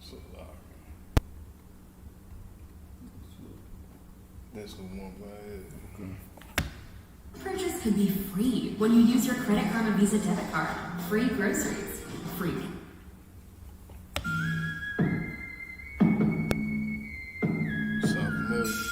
So that's the one right here. Purchase could be free when you use your credit card or Visa debit card. Free groceries. Free. Sound familiar?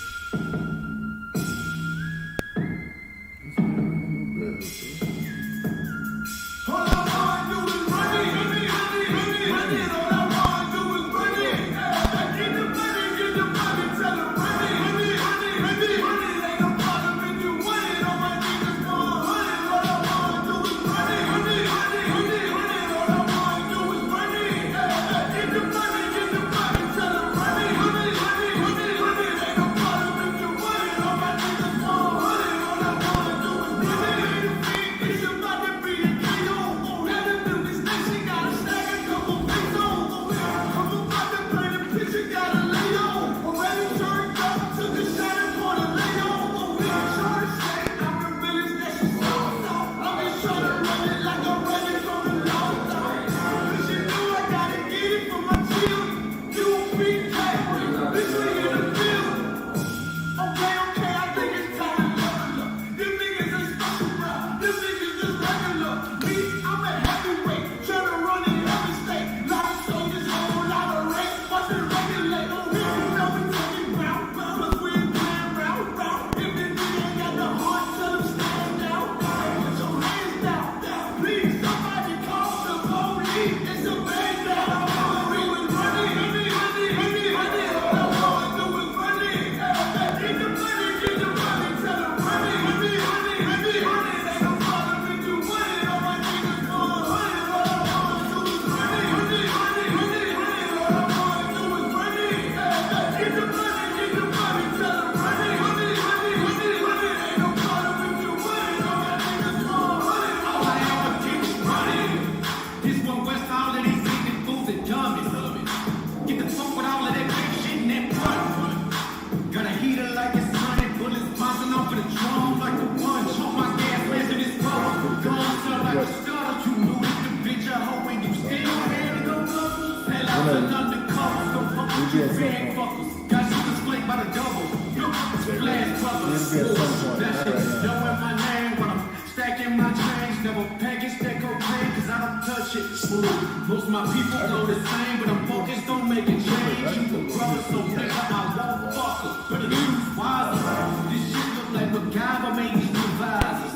Most of my people go the same, but I'm focused on making change. You can grow, so nigga, I won't fuck her. Better choose wiser. This shit look like MacGyver made these devices.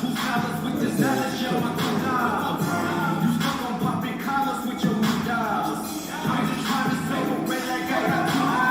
Who's collars with the knowledge, yo, I can die. You stuck on popping collars with your new dials. I'm just trying to separate like I got two eyes.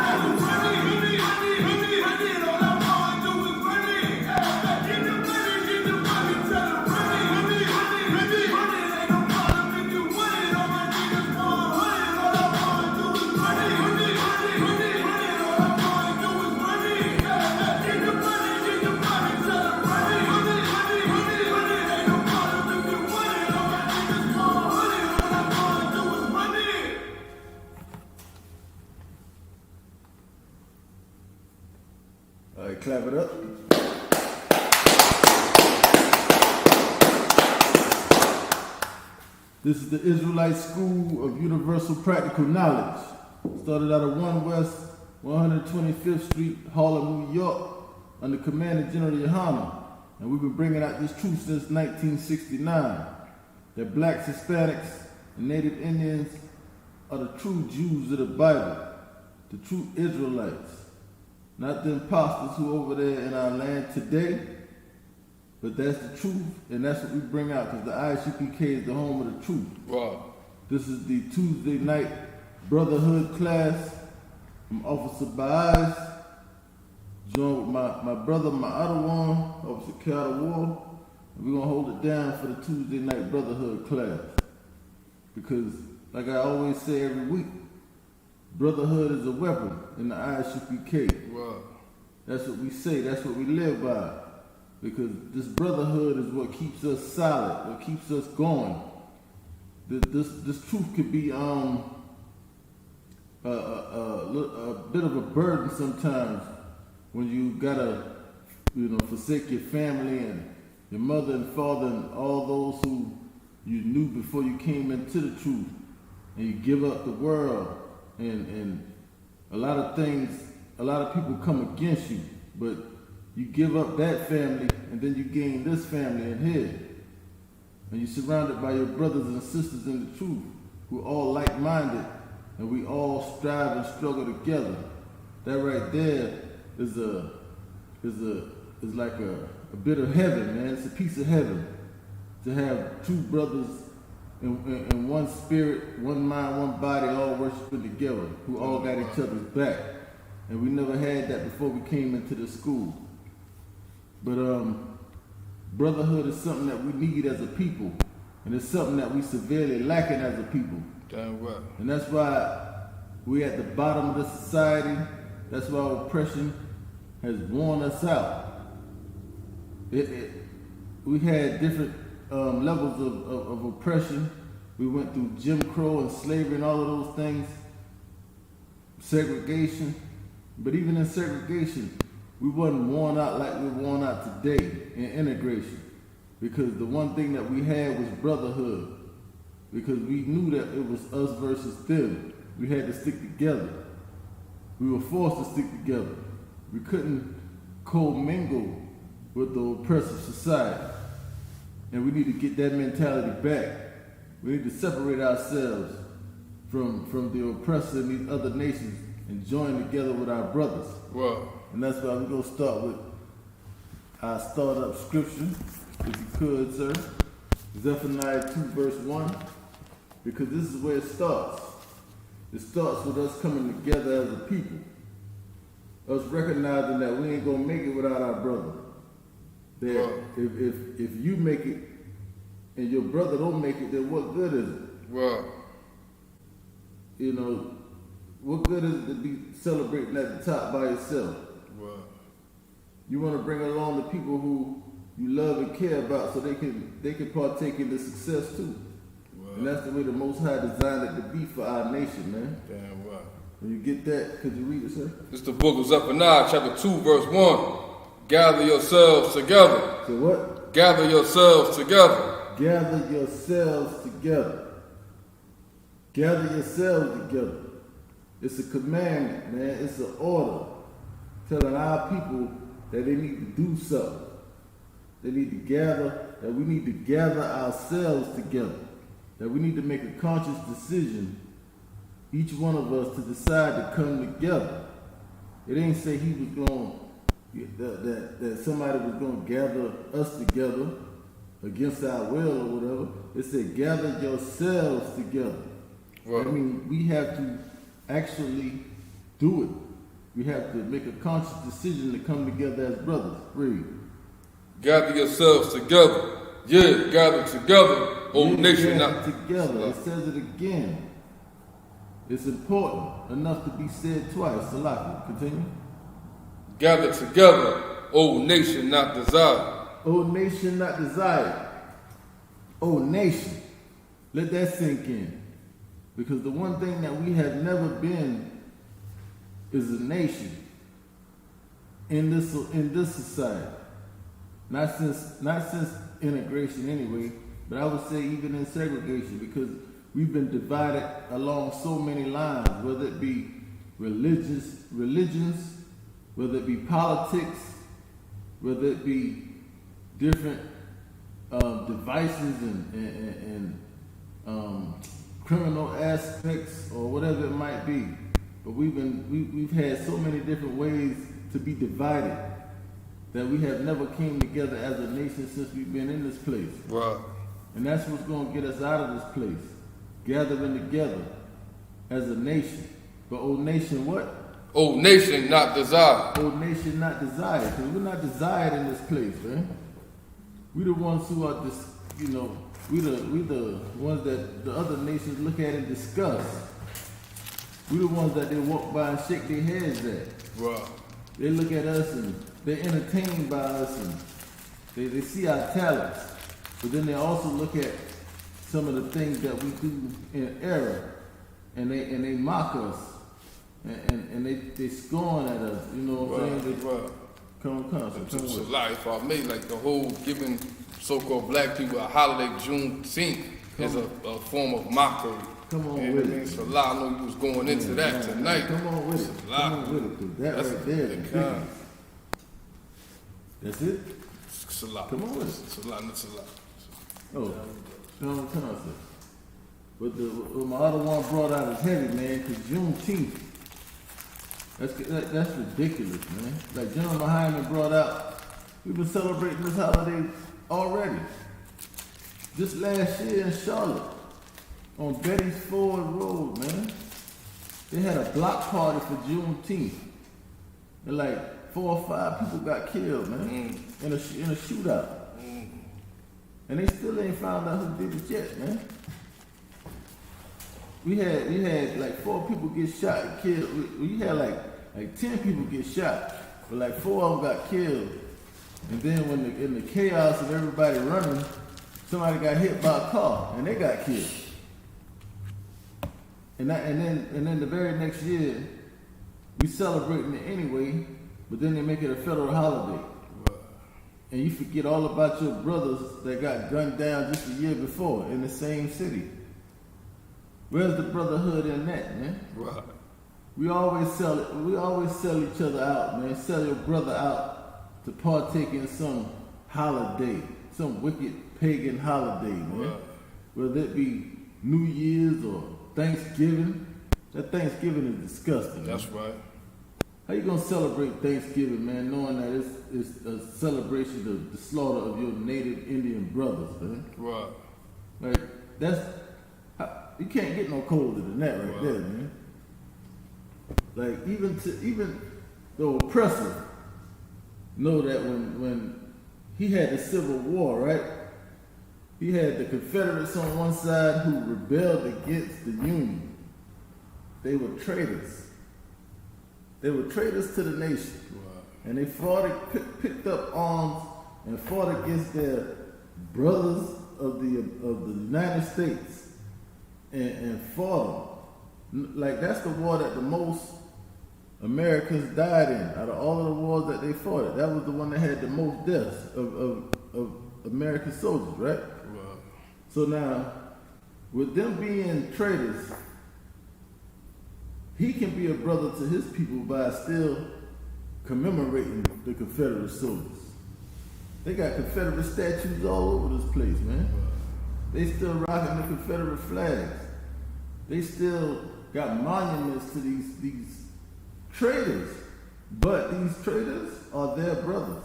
All right, clap it up. This is the Israelite School of Universal Practical Knowledge. Started out of 1 West 125th Street, Harlem, New York, under Commander General Yohana. And we've been bringing out this truth since 1969. That blacks, Hispanics, and Native Indians are the true Jews of the Bible, the true Israelites. Not the imposters who are over there in our land today, but that's the truth, and that's what we bring out, because the Isupk is the home of the truth. Wow. This is the Tuesday night Brotherhood class from Officer Baez, joined with my brother, my other one, Officer Carter War, and we're going to hold it down for the Tuesday night Brotherhood class. Because, like I always say every week, brotherhood is a weapon in the Isupk. Wow. That's what we say, that's what we live by. Because this brotherhood is what keeps us solid, what keeps us going. This truth could be a bit of a burden sometimes when you gotta, forsake your family and your mother and father and all those who you knew before you came into the truth, and you give up the world and a lot of things, a lot of people come against you, but you give up that family and then you gain this family in here. And you're surrounded by your brothers and sisters in the truth who are all like-minded and we all strive and struggle together. That right there is like a bit of heaven, man. It's a piece of heaven to have two brothers in one spirit, one mind, one body, all worshiping together, who all got each other's back. And we never had that before we came into the school. But brotherhood is something that we need as a people, and it's something that we severely lacking as a people. Damn right. And that's why we're at the bottom of the society. That's why oppression has worn us out. We had different levels of oppression. We went through Jim Crow and slavery and all of those things, segregation. But even in segregation, we wasn't worn out like we're worn out today in integration. Because the one thing that we had was brotherhood. Because we knew that it was us versus them. We had to stick together. We were forced to stick together. We couldn't commingle with the oppressive society. And we need to get that mentality back. We need to separate ourselves from the oppressor in these other nations and join together with our brothers. Wow. And that's why we're going to start with our startup scripture, if you could, sir. Zephaniah 2 verse 1. Because this is where it starts. It starts with us coming together as a people. Us recognizing that we ain't going to make it without our brother. That if you make it and your brother don't make it, then what good is it? Wow. You know, what good is it to be celebrating at the top by yourself? Wow. You want to bring along the people who you love and care about so they can partake in the success too. Wow. And that's the way the Most High designed it to be for our nation, man. Damn right. When you get that, could you read it, sir? This is the book of Zephaniah, chapter 2, verse 1. Gather yourselves together. So what? Gather yourselves together. Gather yourselves together. Gather yourselves together. It's a commandment, man. It's an order telling our people that they need to do something. They need to gather, that we need to gather ourselves together. That we need to make a conscious decision, each one of us, to decide to come together. It ain't say he was going, that somebody was going to gather us together against our will or whatever. It said gather yourselves together. Right. I mean, we have to actually do it. We have to make a conscious decision to come together as brothers. Read. Gather yourselves together. Yeah, gather together. Oh, nation, gather not together. It says it again. It's important enough to be said twice. Salaki, continue. Gather together. Oh, nation, not desired. Oh, nation not desired. Oh, nation. Let that sink in. Because the one thing that we have never been is a nation in this society. Not since integration anyway, but I would say even in segregation, because we've been divided along so many lines, whether it be religions, whether it be politics, whether it be different devices and criminal aspects or whatever it might be. But we've had so many different ways to be divided that we have never came together as a nation since we've been in this place. Right. And that's what's going to get us out of this place. Gathering together as a nation. But old nation what? Oh, nation, not desired. Old nation not desired. Because we're not desired in this place, man. We the ones who are just, we the ones that the other nations look at and discuss. We the ones that they walk by and shake their heads at. Right. They look at us and they're entertained by us and they see our talents. But then they also look at some of the things that we do in error and they mock us and they scorn at us. You know what I'm saying? Right. Come So with. life, I made like the whole giving so-called black people a holiday Juneteenth is a form of mockery. Come on And with it. it. So a lot. I know you was going into that tonight. Come on with it. Salah. Come on with it. 'Cause that That's right there is the the kind. biggie. That's it? Salah. Come on with it. Salah, not Salah. Oh, come on. But what my other one brought out is heavy, man, because Juneteenth, that's ridiculous, man. Like General Hyman brought out, we've been celebrating this holiday already. Just last year in Charlotte, on Betty's Ford Road, man, they had a block party for Juneteenth. And like 4 or 5 people got killed, man, in a shootout. And they still ain't found out who did it yet, man. We had like 4 people get shot and killed. We had like 10 people get shot, but like 4 of them got killed. And then in the chaos of everybody running, somebody got hit by a car and they got killed. And then the very next year, we celebrating it anyway, but then they make it a federal holiday. And you forget all about your brothers that got gunned down just a year before in the same city. Where's the brotherhood in that, man? Right. We always sell each other out, man. Sell your brother out to partake in some holiday, some wicked pagan holiday, man. Right. Whether it be New Year's or Thanksgiving. That Thanksgiving is disgusting. That's right. How you gonna celebrate Thanksgiving, man, knowing that it's a celebration of the slaughter of your native Indian brothers, man? Right. Like you can't get no colder than that right there, man. Like even the oppressor know that when he had the Civil War, right? He had the Confederates on one side who rebelled against the Union. They were traitors. They were traitors to the nation. Right. And they picked up arms and fought against their brothers of the United States and fought them. Like that's the war that the most Americans died in. Out of all of the wars that they fought, that was the one that had the most deaths of American soldiers, right? Right. So now, with them being traitors, he can be a brother to his people by still commemorating the Confederate soldiers. They got Confederate statues all over this place, man. They still rocking the Confederate flags. They still got monuments to these traitors. But these traitors are their brothers.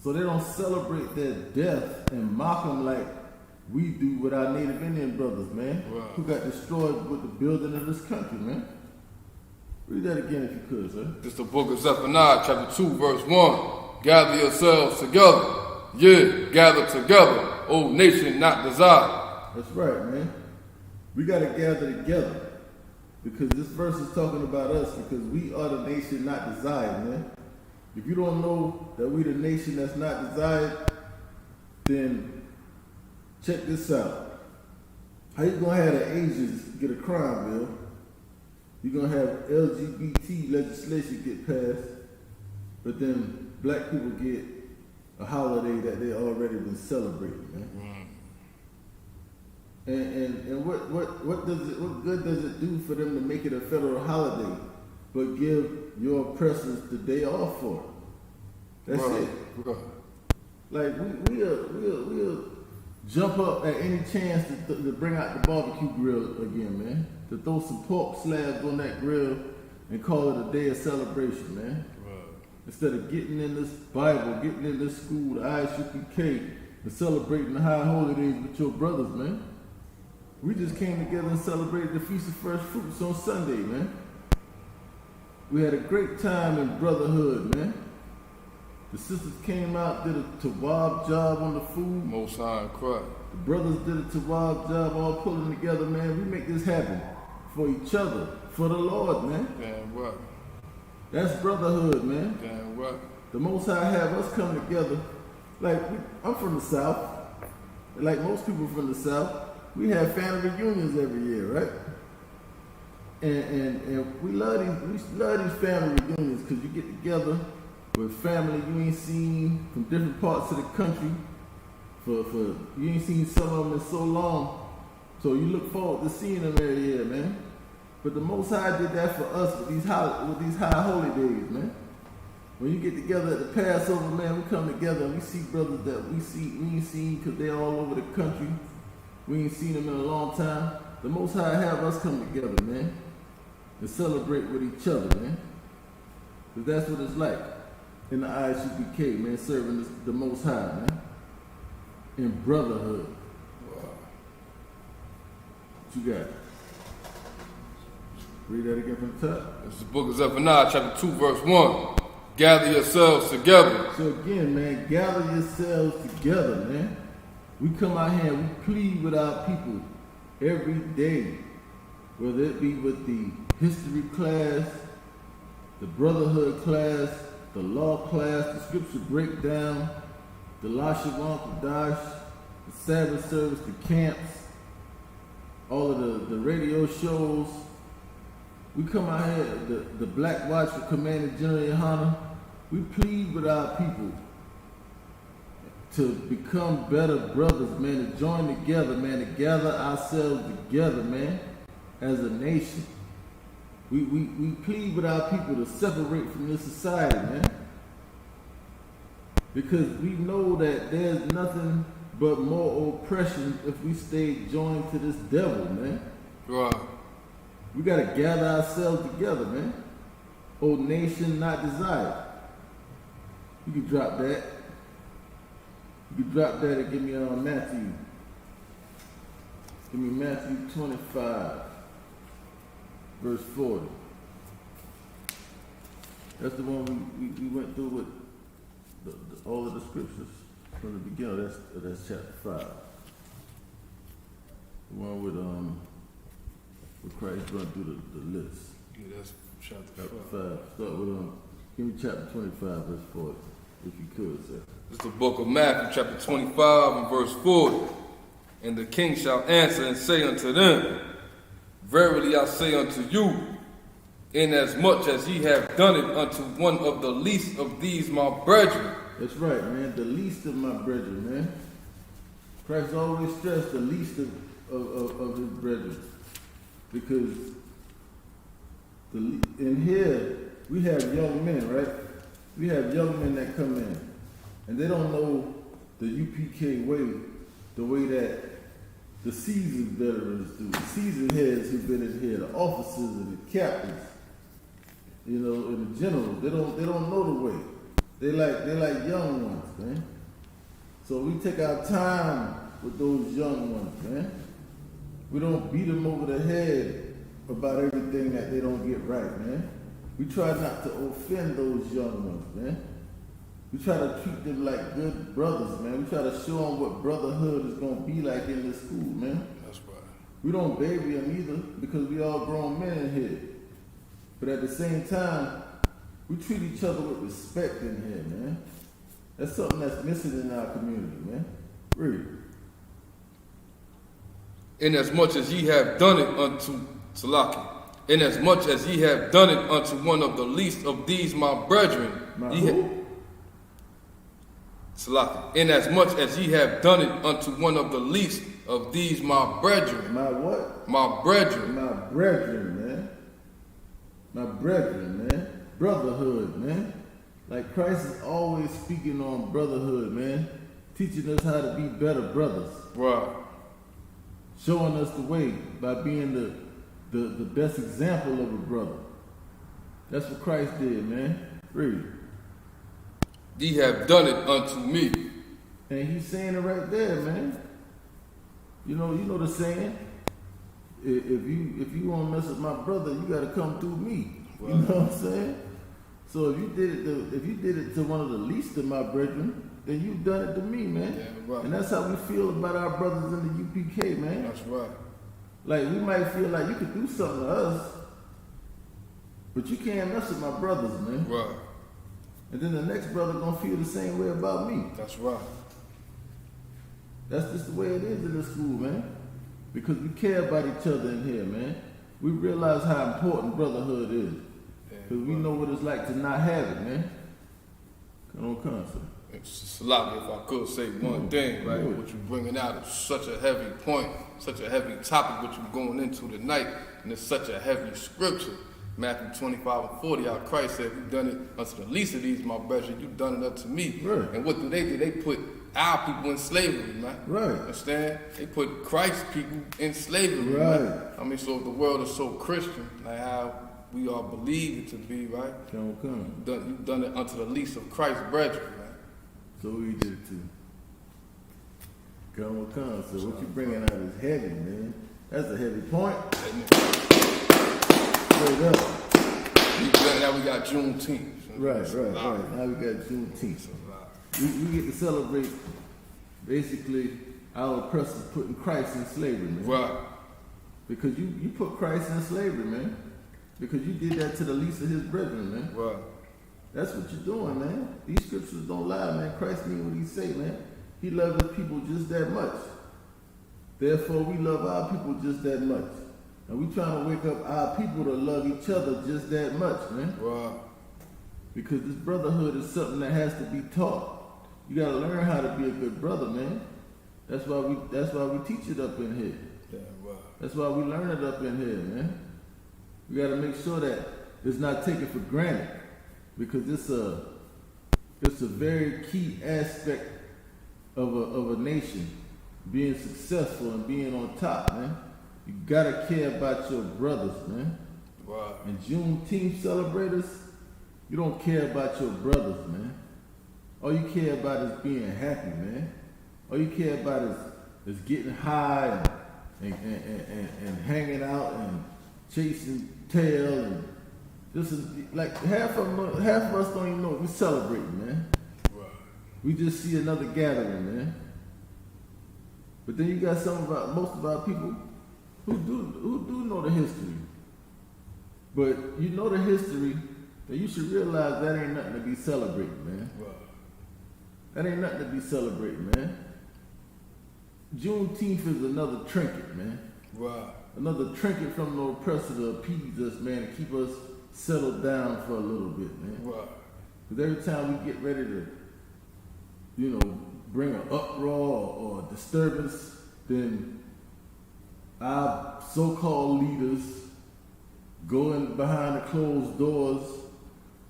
So they don't celebrate their death and mock them like we do with our Native Indian brothers, man, who got destroyed with the building of this country, man. Read that again if you could, sir. It's the book of Zephaniah, chapter 2, verse 1. Gather yourselves together. Gather together, O nation not desired. That's right, man. We got to gather together because this verse is talking about us because we are the nation not desired, man. If you don't know that we the nation that's not desired, then check this out. How you gonna have the Asians get a crime bill? You're gonna have LGBT legislation get passed, but then black people get a holiday that they already been celebrating, man. And what good does it do for them to make it a federal holiday, but give your oppressors the day off for it? That's it. Right. Like we'll jump up at any chance to bring out the barbecue grill again, man. To throw some pork slabs on that grill and call it a day of celebration, man. Right. Instead of getting in this Bible, getting in this school, the Isupk, and celebrating the high holidays with your brothers, man. We just came together and celebrated the Feast of First Fruits on Sunday, man. We had a great time in Brotherhood, man. The sisters came out, did a tawab job on the food. Most High in Christ. The brothers did a tawab job, all pulling together, man. We make this happen for each other, for the Lord, man. Damn right. That's brotherhood, man. Damn right. The Most High have us come together. Like, I'm from the South. Like most people from the South, we have family reunions every year, right? And we love these family reunions because you get together with family you ain't seen from different parts of the country. For you ain't seen some of them in so long. So you look forward to seeing them every year, man. But the Most High did that for us with these high holy days, man. When you get together at the Passover, man, we come together and we see brothers that we ain't seen because they're all over the country. We ain't seen them in a long time. The Most High have us come together, man, and celebrate with each other, man. Because that's what it's like in the Isupk, man, serving the Most High, man, in brotherhood. Wow. What you got? Read that again from the top. This is the book of Zephaniah, chapter 2, verse 1. Gather yourselves together. So again, man, gather yourselves together, man. We come out here and we plead with our people every day, whether it be with the history class, the brotherhood class, the law class, the scripture breakdown, the Lashawan Kadash, the Sabbath service, the camps, all of the radio shows. We come out here, the Black Watch for Commander General Yohana, we plead with our people to become better brothers, man, to join together, man, to gather ourselves together, man, as a nation. We plead with our people to separate from this society, man. Because we know that there's nothing but more oppression if we stay joined to this devil, man. Right. We gotta gather ourselves together, man. O nation not desired. You can drop that. You can drop that and give me Matthew. Give me Matthew 25, verse 40. That's the one we went through with all of the scriptures from the beginning. That's chapter 5. The one with Christ run through the list. Yeah, that's chapter 5. 5. Start with give me chapter 25, verse 40, if you could, sir. This is the book of Matthew, chapter 25, and verse 40. And the king shall answer and say unto them, Verily I say unto you, inasmuch as ye have done it unto one of the least of these my brethren. That's right, man. The least of my brethren, man. Christ always stressed the least of his brethren. Because in here, we have young men, right? We have young men that come in, and they don't know the UPK way, the way that the seasoned veterans do. The seasoned heads who've been in here, the officers and the captains, you know, and the generals, they don't know the way. They like young ones, man. So we take our time with those young ones, man. We don't beat them over the head about everything that they don't get right, man. We try not to offend those young ones, man. We try to treat them like good brothers, man. We try to show them what brotherhood is going to be like in this school, man. That's right. We don't baby them either because we all grown men in here. But at the same time, we treat each other with respect in here, man. That's something that's missing in our community, man. Really. Inasmuch as ye have done it unto Salaki, inasmuch as ye have done it unto one of the least of these my brethren, Salaki, inasmuch as ye have done it unto one of the least of these my brethren. My what? My brethren. My brethren, man. My brethren, man. Brotherhood, man. Like Christ is always speaking on brotherhood, man. Teaching us how to be better brothers. Right. Showing us the way by being the best example of a brother. That's what Christ did, man. Read. Ye have done it unto me. And he's saying it right there, man. You know the saying. If you want to mess with my brother, you got to come through me. Right. You know what I'm saying? So if you did it to one of the least of my brethren, then you've done it to me, man. Yeah, right. And that's how we feel about our brothers in the UPK, man. That's right. Like we might feel like you could do something to us, but you can't mess with my brothers, man. Right. And then the next brother gonna feel the same way about me. That's right. That's just the way it is in this school, man. Because we care about each other in here, man. We realize how important brotherhood is. Because we know what it's like to not have it, man. Come on, sir. It's a lot, if I could say one thing, right? What you're bringing out is such a heavy point, such a heavy topic, what you're going into tonight, and it's such a heavy scripture. Matthew 25 and 40, how Christ said, you've done it unto the least of these, my brethren, you've done it unto me. Right. And what do? They put our people in slavery, man. Right. Understand? They put Christ's people in slavery, Right. man. I mean, so if the world is so Christian, like how we are believed to be, right? You've done it unto the least of Christ's brethren, man. So we did it too. Come. So what you bringing out is heavy, man. That's a heavy point. Straight up. Now we got Juneteenth. Right. Now we got Juneteenth. We get to celebrate basically our oppressors putting Christ in slavery, man. Right. Because you put Christ in slavery, man. Because you did that to the least of his brethren, man. Right. That's what you're doing, man. These scriptures don't lie, man. Christ mean what he say, man. He loves his people just that much. Therefore, we love our people just that much. And we trying to wake up our people to love each other just that much, man. Right. Because this brotherhood is something that has to be taught. You gotta learn how to be a good brother, man. That's why we teach it up in here. Yeah, right. That's why we learn it up in here, man. We gotta make sure that it's not taken for granted. Because it's a very key aspect of a nation being successful and being on top, man. You gotta care about your brothers, man. Right. And Juneteenth celebrators, you don't care about your brothers, man. All you care about is being happy, man. All you care about is getting high and hanging out and chasing tail and this is like half of us don't even know what we're celebrating, man. Right. We just see another gathering, man. But then you got most of our people who do know the history. But you know the history, then you should realize that ain't nothing to be celebrating, man. Right. That ain't nothing to be celebrating, man. Juneteenth is another trinket, man. Right. Another trinket from the oppressor to appease us, man, to keep us settled down for a little bit, man. Right. Because every time we get ready to, bring an uproar or a disturbance, then our so-called leaders go in behind the closed doors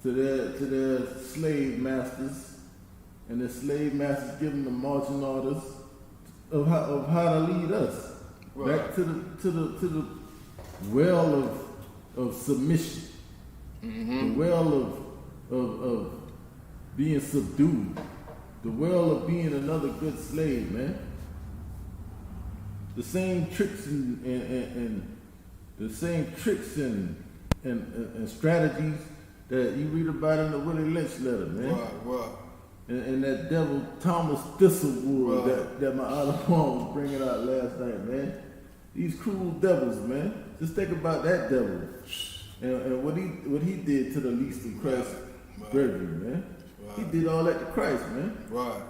to their slave masters, and the slave masters give them the marching orders of how to lead us back to the well of submission, the well of being subdued, the well of being another good slave, man. The same tricks and the same tricks and strategies that you read about in the Willie Lynch letter, man. Right. And that devil Thomas Thistlewood that my other poem was bringing out last night, man. These cruel devils, man. Just think about that devil and what he did to the least of Christ's brethren, man. He did all that to Christ, man. Right.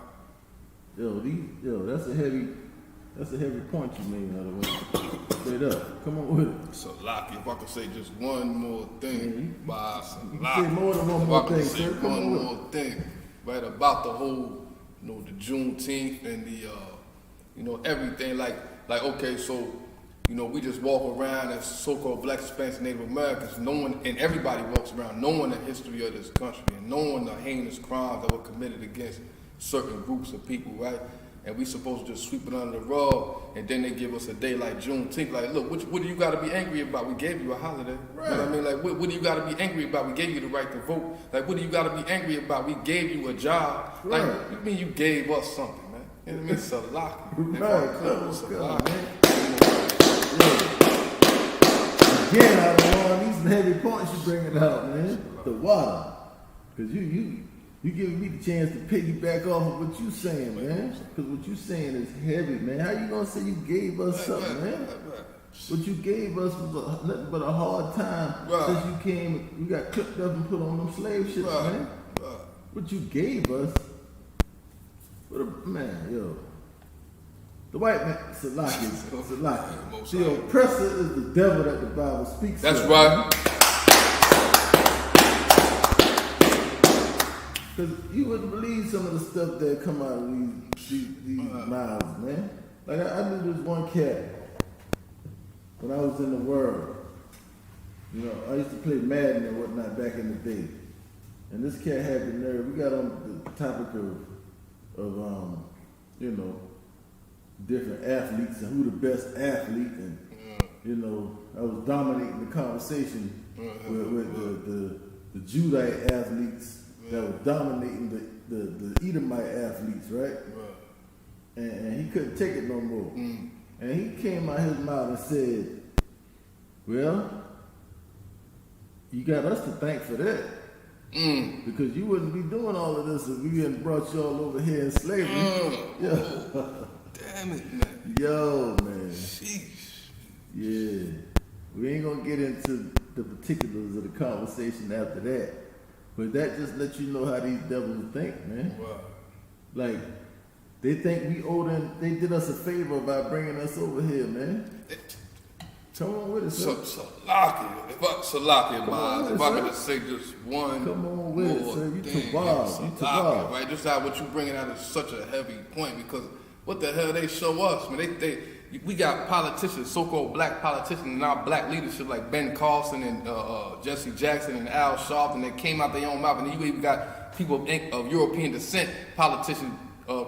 Yo, that's a heavy point you made, out of way. Straight up. Come on with it. So, Lockie, if I could say just one more thing, by You can say more than one more thing, say sir. Come one on with it. more thing, right, about the whole, the Juneteenth and the, everything. Like, okay, so, we just walk around as so-called Black, Hispanics, Native Americans, and everybody walks around knowing the history of this country and knowing the heinous crimes that were committed against certain groups of people, right? And we supposed to just sweep it under the rug, and then they give us a day like Juneteenth. Like, look, what do you got to be angry about? We gave you a holiday. Right. You know what I mean? Like, what do you got to be angry about? We gave you the right to vote. Like, what do you got to be angry about? We gave you a job. Right. Like, you mean you gave us something, man? You know what I mean? Salaki. Right. Salaki. Again, out of one, these heavy points you bringing out, man. The water. Because you giving me the chance to piggyback off of what you saying, man. Because what you saying is heavy, man. How you gonna say you gave us something, man? What you gave us was nothing but a hard time since you came. We got clipped up and put on them slave ships, man. What you gave us, the white man, Salaki. The oppressor is the devil that the Bible speaks of. That's right. Because you wouldn't believe some of the stuff that come out of these mouths, man. Like I knew this one cat when I was in the world. You know, I used to play Madden and whatnot back in the day. And this cat had the nerve. We got on the topic of you know, different athletes and who the best athlete, and you know, I was dominating the conversation with the Judite athletes that was dominating the Edomite athletes, right? And he couldn't take it no more. And he came out his mouth and said, well, you got us to thank for that. Because you wouldn't be doing all of this if we hadn't brought you all over here in slavery. Damn it, man. Yo, man. Sheesh. Yeah. We ain't gonna get into the particulars of the conversation after that. But that just lets you know how these devils think, man. Wow. Like, they think we owe them, they did us a favor by bringing us over here, man. Come on with it, sir. Salaki. If I could just say just one. Come on with it, sir. You thing, Tawab. Right? Just how what you bringing out is such a heavy point, because what the hell they show us, man? We got politicians, so-called black politicians, and our black leadership like Ben Carson and Jesse Jackson and Al Sharpton, that came out their own mouth, and you even got people of European descent, politicians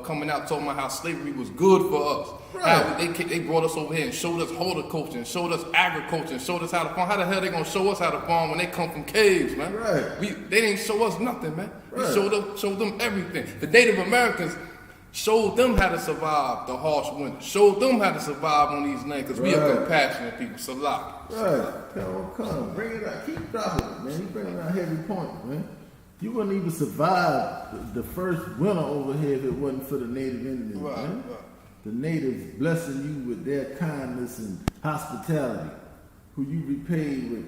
coming out talking about how slavery was good for us. Right. How they brought us over here and showed us horticulture and showed us agriculture and showed us how to farm. How the hell they gonna show us how to farm when they come from caves, man? Right. They didn't show us nothing, man. Right. We showed them everything. The Native Americans showed them how to survive the harsh winter. Showed them how to survive on these lands, because we are compassionate people. Salah. Right. Come. Bring it out. Keep dropping it, man. You bringing out heavy points, man. You wouldn't even survive the first winter over here if it wasn't for the Native Indians, man. Right. The natives blessing you with their kindness and hospitality, who you repaid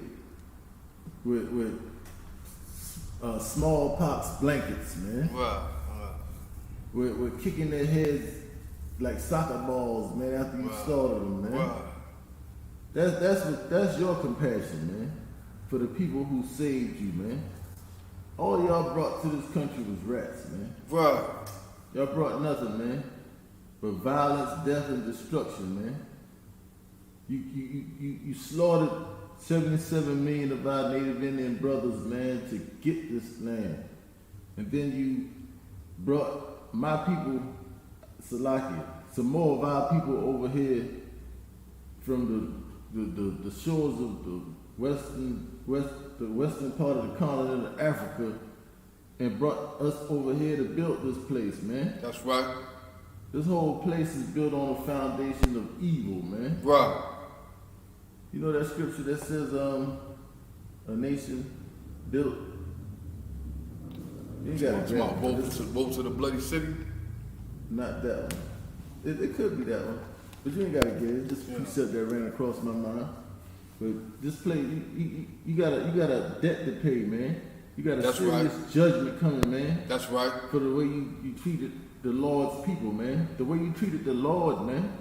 with smallpox blankets, man. Right. With kicking their heads like soccer balls, man, after you slaughtered them, man. Right. That's your compassion, man, for the people who saved you, man. All y'all brought to this country was rats, man. Right. Y'all brought nothing, man, but violence, death, and destruction, man. You slaughtered 77 million of our Native Indian brothers, man, to get this land. And then you brought my people, Salakia, some more of our people over here from the shores of the western part of the continent of Africa, and brought us over here to build this place, man. That's right. This whole place is built on a foundation of evil, man. Right. You know that scripture that says, a nation built. You got to vote to the bloody city. Not that one. It could be that one, but you ain't got to get it. Just a precept that ran across my mind. But this place, you got a debt to pay, man. You got a serious judgment coming, man. That's right. For the way you treated the Lord's people, man. The way you treated the Lord, man.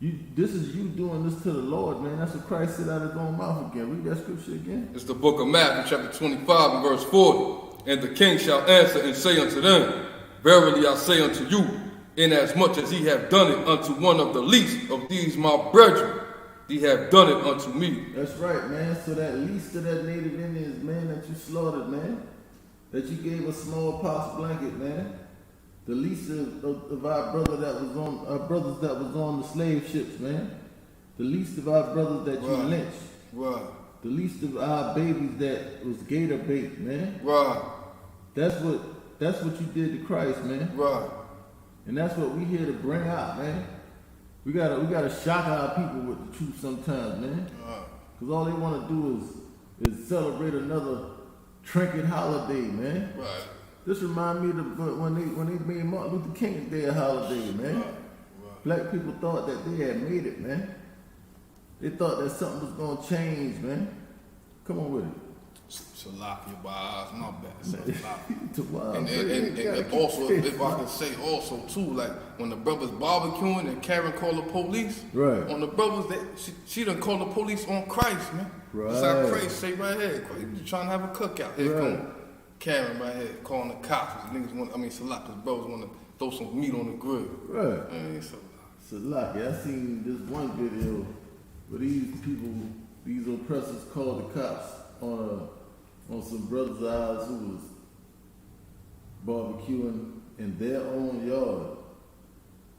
This is you doing this to the Lord, man. That's what Christ said out of his own mouth again. Read that scripture again. It's the book of Matthew, chapter 25, and verse 40. And the king shall answer and say unto them, verily I say unto you, inasmuch as ye have done it unto one of the least of these my brethren, ye have done it unto me. That's right, man. So that least of that Native Indians, man, that you slaughtered, man, that you gave a smallpox blanket, man, the least of our brothers that was on the slave ships, man, the least of our brothers that you lynched, the least of our babies that was gator bait, man. Right. That's what you did to Christ, man. Right. And that's what we here to bring out, man. We gotta shock our people with the truth sometimes, man. Because all they want to do is celebrate another trinket holiday, man. Right. This remind me of when they made Martin Luther King Day a holiday, man. Right. Black people thought that they had made it, man. They thought that something was gonna change, man. Come on with it. Salaki, my bad. And also, if I can say also too, like when the brothers barbecuing and Karen called the police, right? On the brothers, she done called the police on Christ, man. Right. That's how Christ say right here. You trying to have a cookout? Here come Karen right here calling the cops. Niggas want, Salaka's brothers want to throw some meat on the grill. Right. Man, so Lucky. I seen this one video where these people, these oppressors called the cops on some brothers of ours who was barbecuing in their own yard,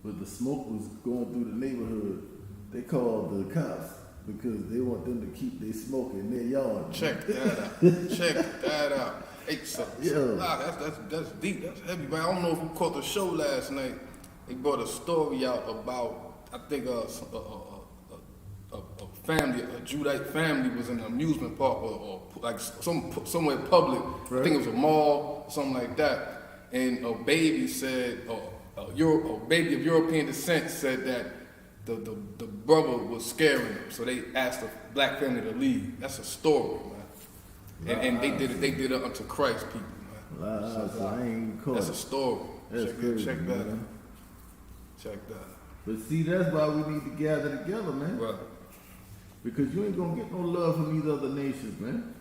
but the smoke was going through the neighborhood. They called the cops because they want them to keep their smoke in their yard. check that out. Check that out. Hey, that's deep. That's heavy. But I don't know if you caught the show last night. They brought a story out about, I think a family, a Judite family was in an amusement park or like somewhere public. Right. I think it was a mall, something like that. And a baby said, a baby of European descent said that the brother was scaring them, so they asked the black family to leave. That's a story, man. And they did it unto Christ, people, man. So I ain't caught. That's a story. That's crazy, check that out. man. Check that. But see, that's why we need to gather together, man. Right. Because you ain't gonna get no love from these other nations, man.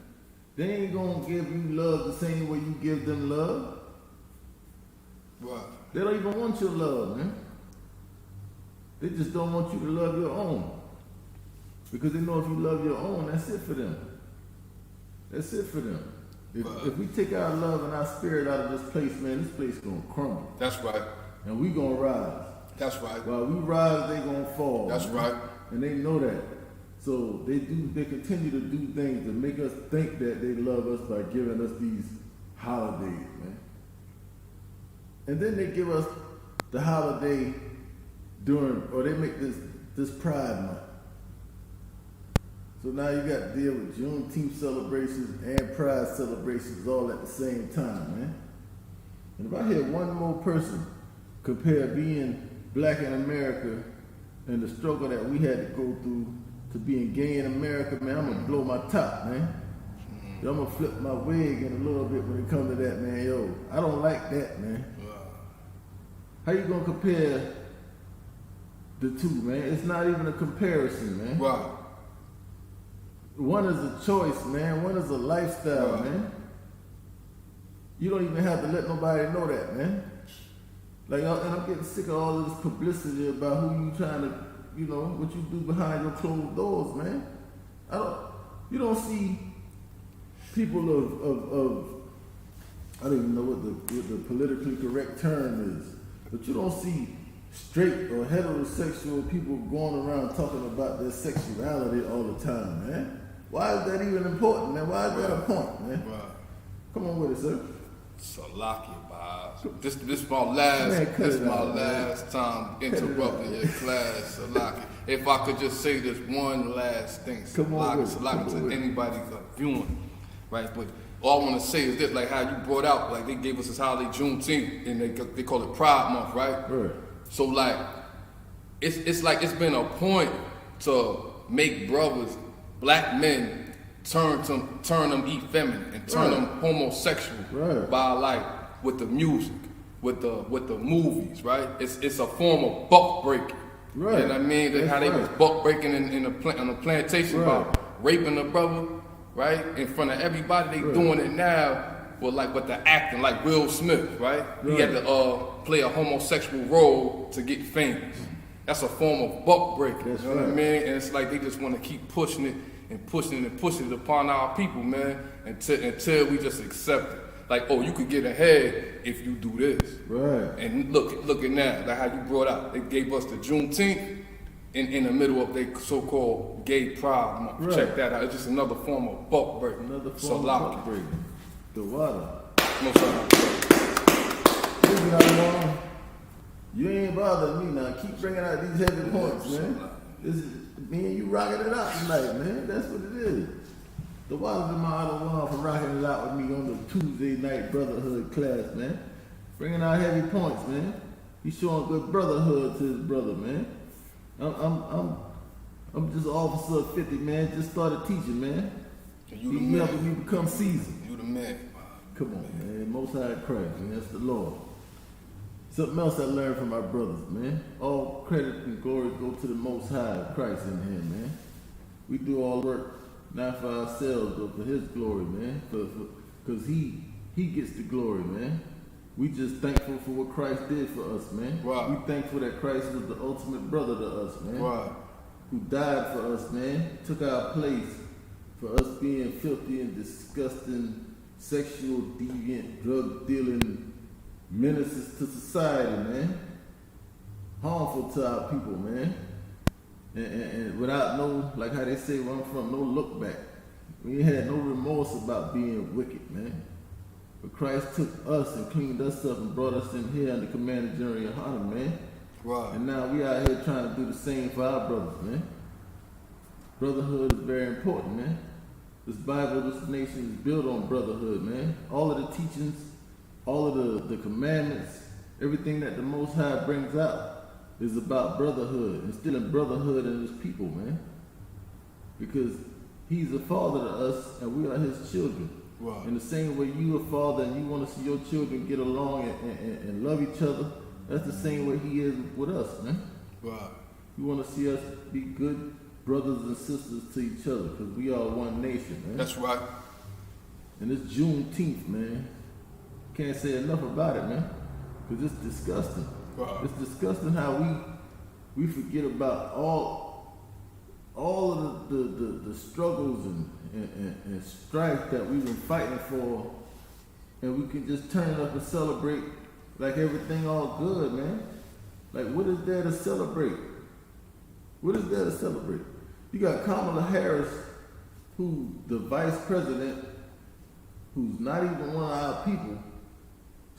They ain't gonna give you love the same way you give them love. Right. They don't even want your love, man. They just don't want you to love your own. Because they know if you love your own, that's it for them. That's it for them. If we take our love and our spirit out of this place, man, this place gonna crumble. That's right. And we gonna rise. That's right. While we rise, they gonna fall. That's man. right. And they know that. So they continue to do things to make us think that they love us by giving us these holidays, man. And then they give us the holiday or they make this Pride Month. So now you got to deal with Juneteenth celebrations and Pride celebrations all at the same time, man. And if I hear one more person compare being black in America and the struggle that we had to go through to being gay in America, man, I'm gonna blow my top, man. I'm gonna flip my wig in a little bit when it comes to that, man. Yo, I don't like that, man. How you gonna compare the two, man? It's not even a comparison, man. Right. One is a choice, man. One is a lifestyle, man. You don't even have to let nobody know that, man. Like, and I'm getting sick of all of this publicity about who you trying to, what you do behind your closed doors, man. You don't see people of I don't even know what the politically correct term is, but you don't see straight or heterosexual people going around talking about their sexuality all the time, man. Why is that even important, man? Why is that a point, man? Right. Come on with it, sir. Salakia, Bob. This my last time interrupting your class, Salakia. If I could just say this one last thing, Salakia to anybody viewing, right? But all I want to say is this, like how you brought out, like they gave us this holiday Juneteenth, and they call it Pride Month, right? Right. So like, it's like it's been a point to make brothers, black men, turn them effeminate and turn them homosexual by like with the music, with the movies, right? It's a form of buck breaking. Right. You know what I mean? That's how they was buck breaking on the plantation about raping a brother, right? In front of everybody. They doing it now with the acting, like Will Smith, right? He had to play a homosexual role to get famous. That's a form of buck breaking. You know what I mean? And it's like they just want to keep pushing it and pushing it upon our people, man, until we just accept it. Like, oh, you could get ahead if you do this. Right. And look at now, like how you brought out. They gave us the Juneteenth in the middle of their so-called gay pride month. Right. Check that out. It's just another form of buck breaking. Another form of buck breaking. The water. No, sorry. Listen, you ain't bothering me now. Keep bringing out these heavy points, man. This is me and you rocking it out tonight, man. That's what it is. The water's in my other one for rocking it out with me on the Tuesday night Brotherhood class, man. Bringing out heavy points, man. He's showing good brotherhood to his brother, man. I'm just officer of 50, man. Just started teaching, man. He's helping me become seasoned. You the man. Come on, man. Most High Christ, man. That's the Lord. Something else I learned from my brothers, man. All credit and glory go to the Most High Christ in here, man. We do all work, not for ourselves, but for His glory, man. Because He He gets the glory, man. We just thankful for what Christ did for us, man. Right. We thankful that Christ was the ultimate brother to us, man. Right. Who died for us, man. Took our place for us being filthy and disgusting, sexual, deviant, drug dealing menaces to society, man. Harmful to our people, man. And without no, like how they say where I'm from, no look back. We ain't had no remorse about being wicked, man. But Christ took us and cleaned us up and brought us in here under command of General Yohanan, man. Right. And now we out here trying to do the same for our brothers, man. Brotherhood is very important, man. This Bible, this nation is built on brotherhood, man. All of the teachings, all of the commandments, everything that the Most High brings out is about brotherhood, instilling brotherhood in his people, man. Because he's a father to us and we are his children. Right. In the same way you a father and you want to see your children get along and love each other, that's the same way he is with us, man. Right. You want to see us be good brothers and sisters to each other because we are one nation, man. That's right. And it's Juneteenth, man. Can't say enough about it, man. Because it's disgusting. Right. It's disgusting how we forget about all of the struggles and strife that we've been fighting for, and we can just turn up and celebrate like everything all good, man. Like, what is there to celebrate? What is there to celebrate? You got Kamala Harris, who the vice president, who's not even one of our people.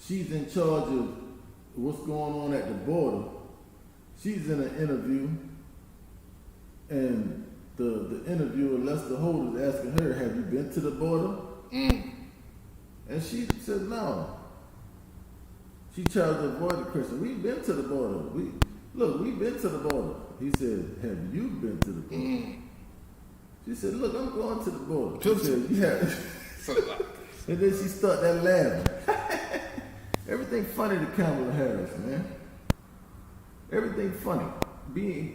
She's in charge of what's going on at the border. She's in an interview, and the interviewer, Lester Holt, is asking her, have you been to the border? And she said no. She tried to avoid the question. We've been to the border. We've been to the border. He said, have you been to the border? She said, look, I'm going to the border. He said, yeah. And then she started laughing. Everything funny to Kamala Harris, man. Everything funny.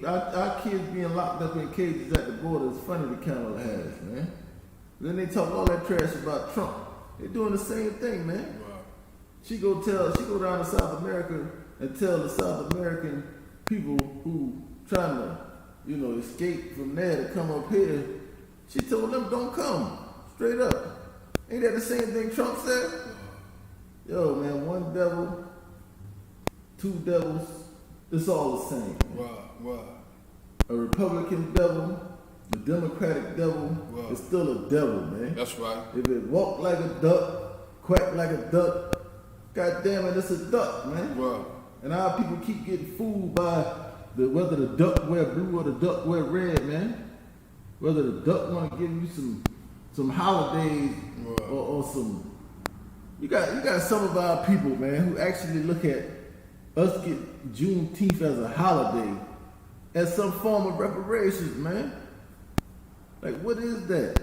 Our kids being locked up in cages at the border is funny to Kamala Harris, man. Then they talk all that trash about Trump. They're doing the same thing, man. Wow. She go down to South America and tell the South American people who trying to, escape from there to come up here. She told them don't come. Straight up. Ain't that the same thing Trump said? Yo, man, one devil, two devils, it's all the same. Wow. A Republican devil, a Democratic devil, is still a devil, man. That's right. If it walk like a duck, quack like a duck, god damn it, it's a duck, man. Wow. And our people keep getting fooled by whether the duck wear blue or the duck wear red, man. Whether the duck want to give you some holidays or some. You got some of our people, man, who actually look at us get Juneteenth as a holiday as some form of reparations, man. Like, what is that?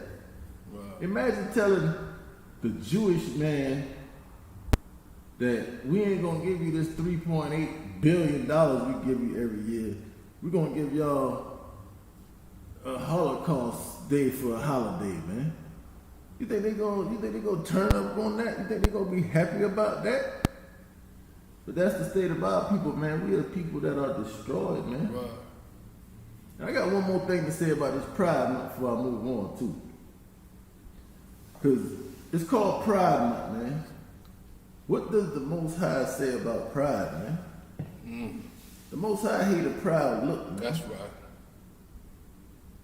Wow. Imagine telling the Jewish man that we ain't gonna give you this $3.8 billion we give you every year. We're gonna give y'all a Holocaust day for a holiday, man. You think they gonna turn up on that? You think they gonna be happy about that? But that's the state of our people, man. We are people that are destroyed, man. Right. And I got one more thing to say about this Pride Month before I move on too. Because it's called Pride Month, man. What does the Most High say about pride, man? The Most High hate a proud look, man. That's right.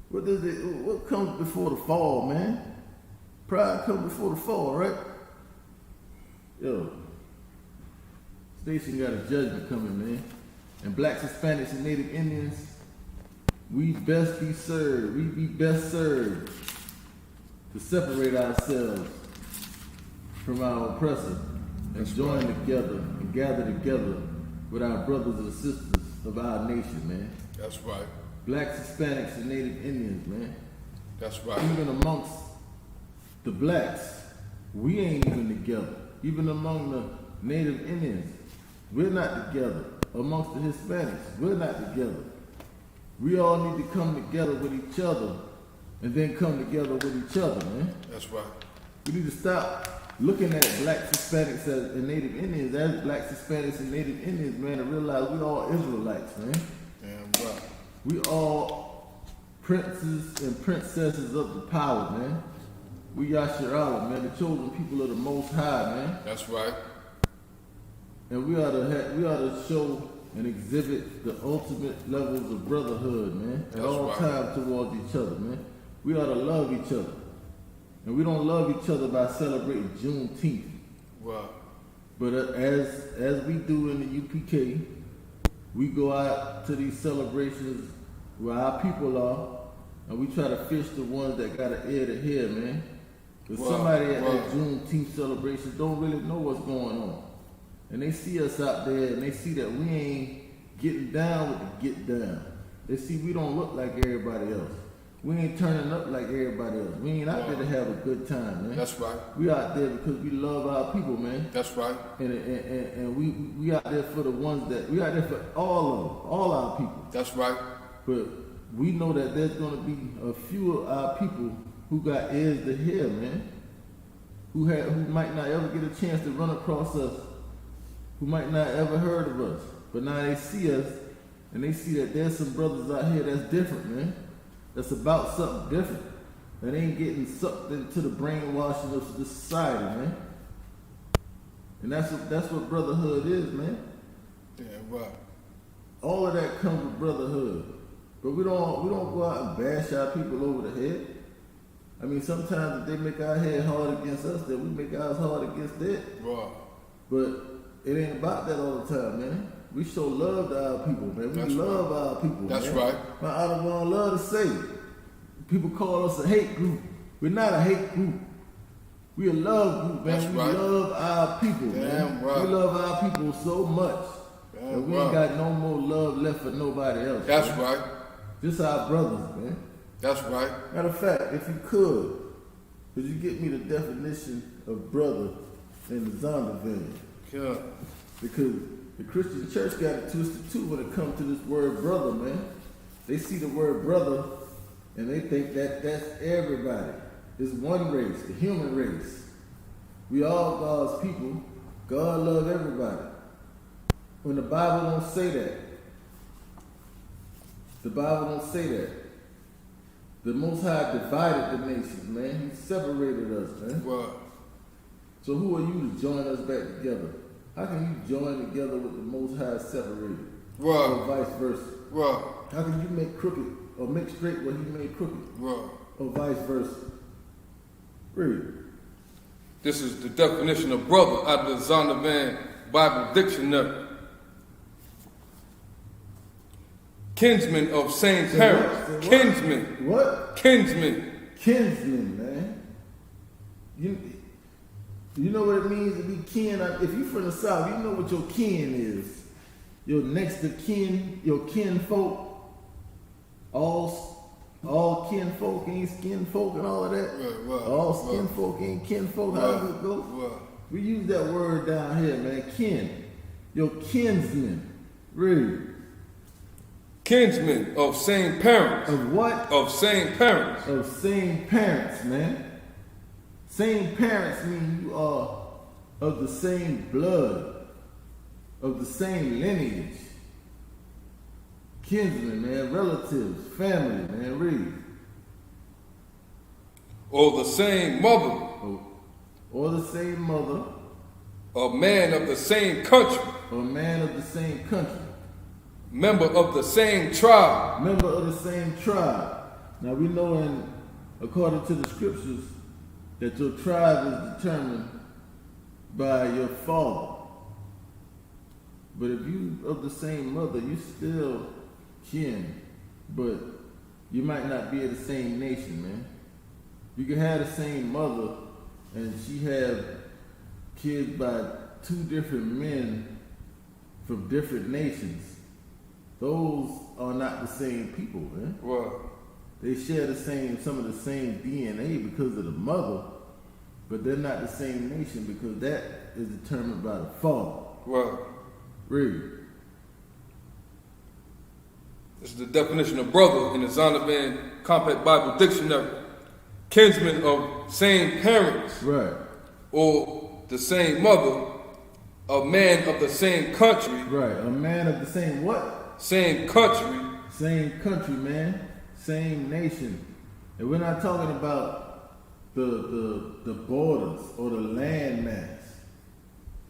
What comes before the fall, man? Pride comes before the fall, right? Yo, Station got a judgment coming, man. And blacks, Hispanics, and Native Indians, we best be served. We be best served to separate ourselves from our oppressor and join together and gather together with our brothers and sisters of our nation, man. That's right. Blacks, Hispanics, and Native Indians, man. That's right. Even amongst the blacks, we ain't even together. Even among the Native Indians, we're not together. Amongst the Hispanics, we're not together. We all need to come together with each other and then come together with each other, man. That's right. We need to stop looking at blacks, Hispanics, and Native Indians, as blacks, Hispanics, and Native Indians, man, to realize we all Israelites, man. Damn right. We all princes and princesses of the power, man. We Yasharala, man, the chosen people of the Most High, man. That's right. And we ought to show and exhibit the ultimate levels of brotherhood, man, at all times towards each other, man. We ought to love each other. And we don't love each other by celebrating Juneteenth. Wow. But as we do in the UPK, we go out to these celebrations where our people are, and we try to fish the ones that got an ear to hear, man. Because somebody at that Juneteenth celebration don't really know what's going on. And they see us out there, and they see that we ain't getting down with the get down. They see we don't look like everybody else. We ain't turning up like everybody else. We ain't out there to have a good time, man. That's right. We out there because we love our people, man. That's right. And we out there for the ones that, we out there for all our people. That's right. But we know that there's going to be a few of our people who got ears to hear, man. Who might not ever get a chance to run across us. Who might not ever heard of us. But now they see us, and they see that there's some brothers out here that's different, man. That's about something different. That ain't getting sucked into the brainwashing of the society, man. And that's what brotherhood is, man. Yeah, right. All of that comes with brotherhood. But we don't go out and bash our people over the head. I mean, sometimes if they make our head hard against us, then we make ours hard against them. Right. But it ain't about that all the time, man. We show love to our people, man. We love our people, That's man. right. My Audubon love to say, people call us a hate group. We're not a hate group. We a love group, man. That's we right. love our people, Damn man. right. We love our people so much Damn that we right. ain't got no more love left for nobody else. That's man. right. Just our brothers, man. That's right. Matter of fact, if you could you get me the definition of brother in the Zondervan? Yeah. Because the Christian church got it twisted too when it comes to this word brother, man. They see the word brother and they think that that's everybody. It's one race, the human race. We all God's people. God love everybody. When the Bible don't say that. The Bible don't say that. The Most High divided the nations, man. He separated us, man. Right. So who are you to join us back together? How can you join together with the Most High separated? Right. Or vice versa? Right. How can you make crooked or make straight what he made crooked? Right. Or vice versa? Read. This is the definition of brother out of the Zondervan Bible Dictionary. Kinsman of same parents. Kinsman. What? Kinsman. Kinsman, man. You know what it means to be kin? If you from the South, you know what your kin is. Your next of kin, your kinfolk. All kinfolk ain't skinfolk and all of that. Right. All skinfolk ain't kinfolk. How does it go? Right. We use that word down here, man. Kin. Your kinsman. Read. Kinsmen of same parents. Of what? Of same parents. Of same parents, man. Same parents mean you are of the same blood, of the same lineage. Kinsmen, man, relatives, family, man, read. Or the same mother. Or the same mother. A man of the same country. Or a man of the same country. Member of the same tribe. Member of the same tribe. Now we know according to the scriptures, that your tribe is determined by your father. But if you of the same mother, you still kin, but you might not be of the same nation, man. You can have the same mother and she have kids by two different men from different nations. Those are not the same people, man. Right. They share some of the same DNA because of the mother, but they're not the same nation because that is determined by the father. Right. Read. This is the definition of brother in the Zondervan Compact Bible Dictionary. Kinsmen of same parents. Right. or the same mother, a man of the same country. Right, a man of the same what? Same country. Same country, man. Same nation. And we're not talking about the borders or the land mass.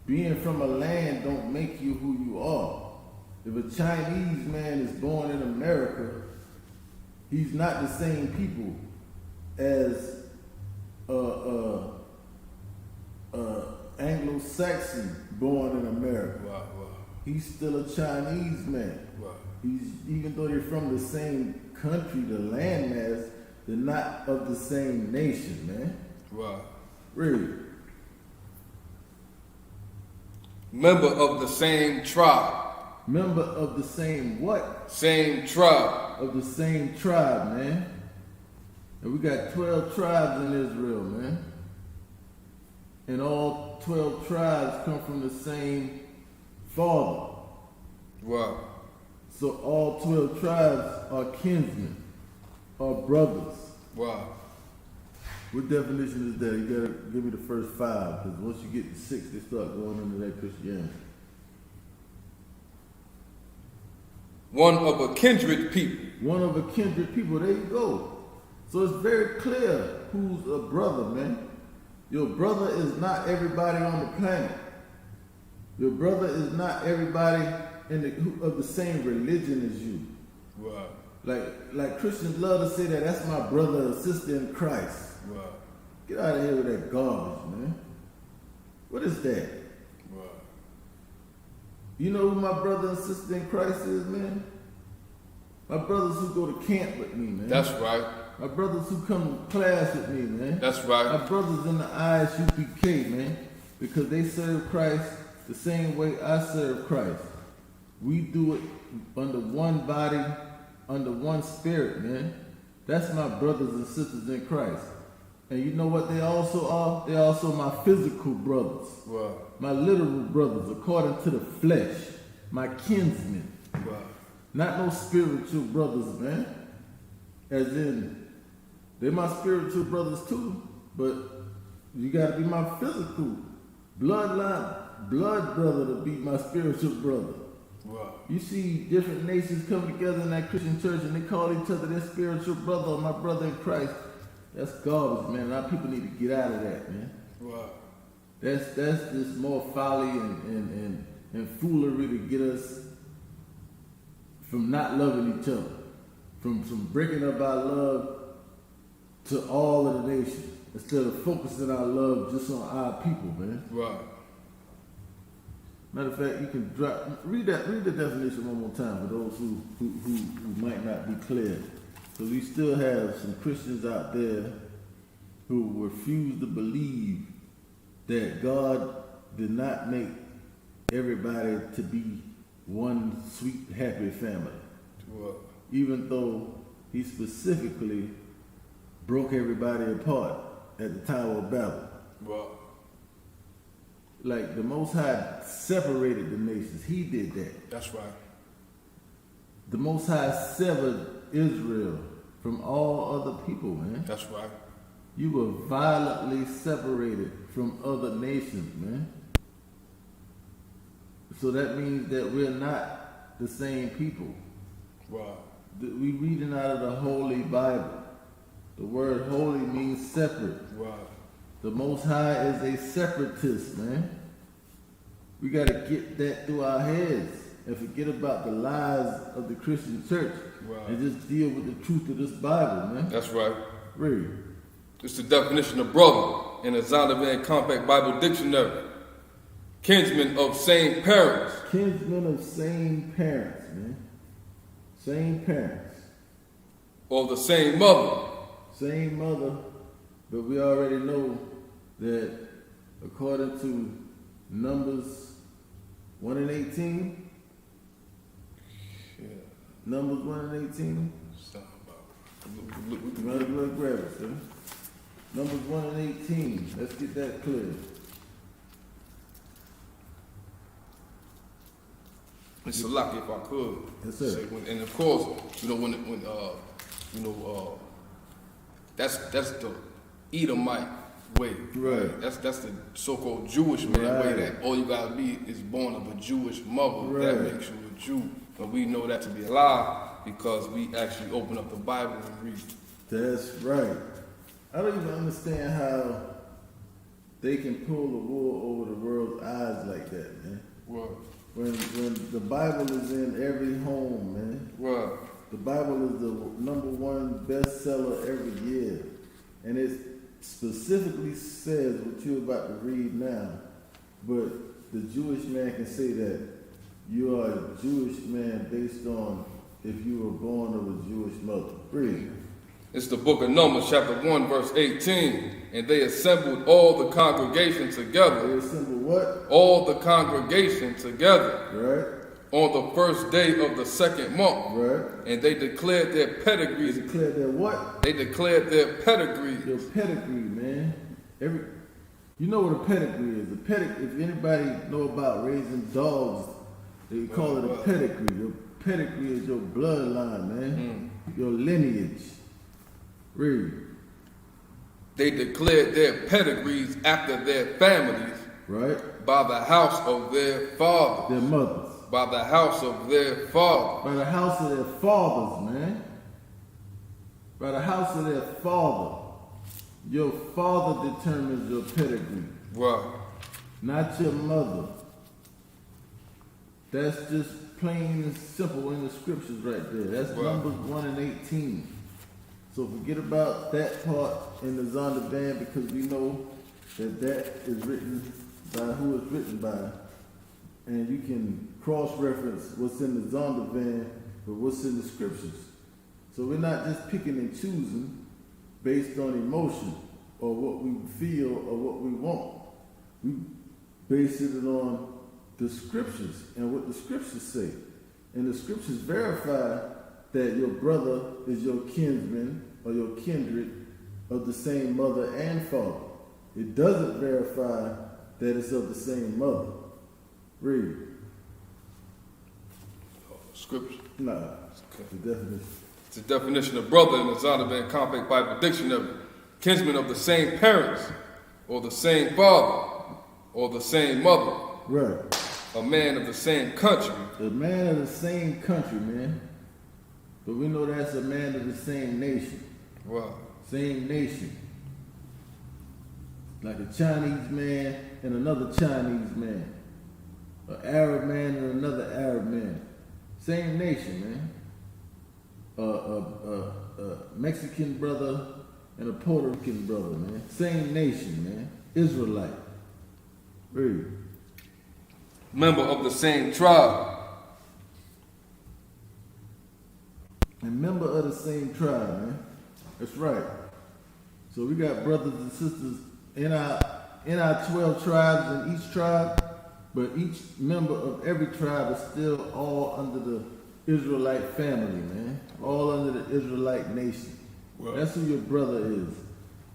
Being from a land don't make you who you are. If a Chinese man is born in America, he's not the same people as Anglo-Saxon born in America. Wow. He's still a Chinese man. Wow. He's, even though they're from the same country, the landmass, they're not of the same nation, man. Wow. Really. Member of the same tribe. Member of the same what? Same tribe. Of the same tribe, man. And we got 12 tribes in Israel, man. And all 12 tribes come from the same father. Wow. So all 12 tribes are kinsmen, are brothers. Wow. What definition is that? You gotta give me the first 5, because once you get to 6, they start going into that Christianity. One of a kindred people. One of a kindred people, there you go. So it's very clear who's a brother, man. Your brother is not everybody on the planet. Your brother is not everybody of the same religion as you. Wow. Like Christians love to say that that's my brother or sister in Christ. Wow. Get out of here with that garbage, man. What is that? Wow. You know who my brother and sister in Christ is, man? My brothers who go to camp with me, man. That's right. My brothers who come to class with me, man. That's right. My brothers in the Isupk, man, because they serve Christ the same way I serve Christ. We do it under one body, under one spirit, man. That's my brothers and sisters in Christ. And you know what they also are? They're also my physical brothers. Wow. My literal brothers, according to the flesh. My kinsmen. Wow. Not no spiritual brothers, man. As in, they're my spiritual brothers too, but you gotta be my physical blood brother to be my spiritual brother. Wow. You see different nations come together in that Christian church and they call each other their spiritual brother or my brother in Christ. That's garbage, man. A lot of people need to get out of that, man. Wow. That's just more folly and foolery to get us from not loving each other, from breaking up our love to all of the nations, instead of focusing our love just on our people, man. Wow. Matter of fact, you can read the definition one more time for those who might not be clear. So we still have some Christians out there who refuse to believe that God did not make everybody to be one sweet, happy family. Wow. Even though he specifically broke everybody apart at the Tower of Babel. Wow. Like the Most High separated the nations. He did that. That's right. The Most High severed Israel from all other people, man. That's right. You were violently separated from other nations, man. So that means that we're not the same people. Wow. We reading out of the Holy Bible. The word holy means separate. Wow. The Most High is a separatist, man. We got to get that through our heads and forget about the lies of the Christian church. Wow. And just deal with the truth of this Bible, man. That's right. Read. It's the definition of brother in the Zondervan Compact Bible Dictionary. Kinsmen of same parents. Kinsmen of same parents, man. Same parents. Or the same mother. Same mother, but we already know that according to Numbers 1 and 18, Yeah. Numbers 1 and 18, Stop. look, grab it, sir. Numbers 1 and 18, let's get that clear. It's a luck if I could. Yes, sir. Say and of course, that's the Edomite way. Right. That's the so-called Jewish man way, Right. that all you gotta be is born of a Jewish mother. That Right. makes you a Jew. But we know that to be a lie because we actually open up the Bible and read. That's right. I don't even understand how they can pull the wool over the world's eyes like that, man. Well, When the Bible is in every home, man. well, The Bible is the #1 bestseller every year. And it specifically says what you're about to read now. But the Jewish man can say that you are a Jewish man based on if you were born of a Jewish mother. Read. it's the book of Numbers, chapter 1, verse 18. And they assembled all the congregation They together, assemble what? all the congregation together Right? on the first day of the second month. Right? And they declared their They pedigrees. declare that what? They declared their pedigrees. Your pedigree, man. You know what a pedigree is. If anybody know about raising dogs, they call it a pedigree. Your pedigree is your bloodline, man. Your lineage. Read. They declared their pedigrees after their families Right? by the house of their fathers. Their mothers. By the house of their fathers. By the house of their fathers, man. By the house of their father. Your father determines your pedigree, Right. not your mother. That's just plain and simple in the scriptures right there. That's Right. Numbers 1 and 18. So forget about that part in the Zondervan because we know that is written by who it's written by. And you can cross-reference what's in the Zondervan with what's in the scriptures. So we're not just picking and choosing based on emotion or what we feel or what we want. We base it on the scriptures and what the scriptures say. And the scriptures verify that your brother is your kinsman or your kindred of the same mother and father. It doesn't verify that it's of the same mother. Read. Scripture. Nah, Okay. the definition. It's the definition of brother in the Zondervan Compact Bible Dictionary. Kinsmen of the same parents, or the same father, or the same mother. Right. A man of the same country. A man of the same country, man. But we know that's a man of the same nation. Wow. Same nation. Like a Chinese man and another Chinese man. An Arab man and another Arab man. Same nation, man. A Mexican brother and a Puerto Rican brother, man. Same nation, man. Israelite. Read. Member of the same tribe. And member of the same tribe, man. That's right. So we got brothers and sisters in our 12 tribes in each tribe, but each member of every tribe is still all under the Israelite family, man. All under the Israelite nation. Right. That's who your brother is.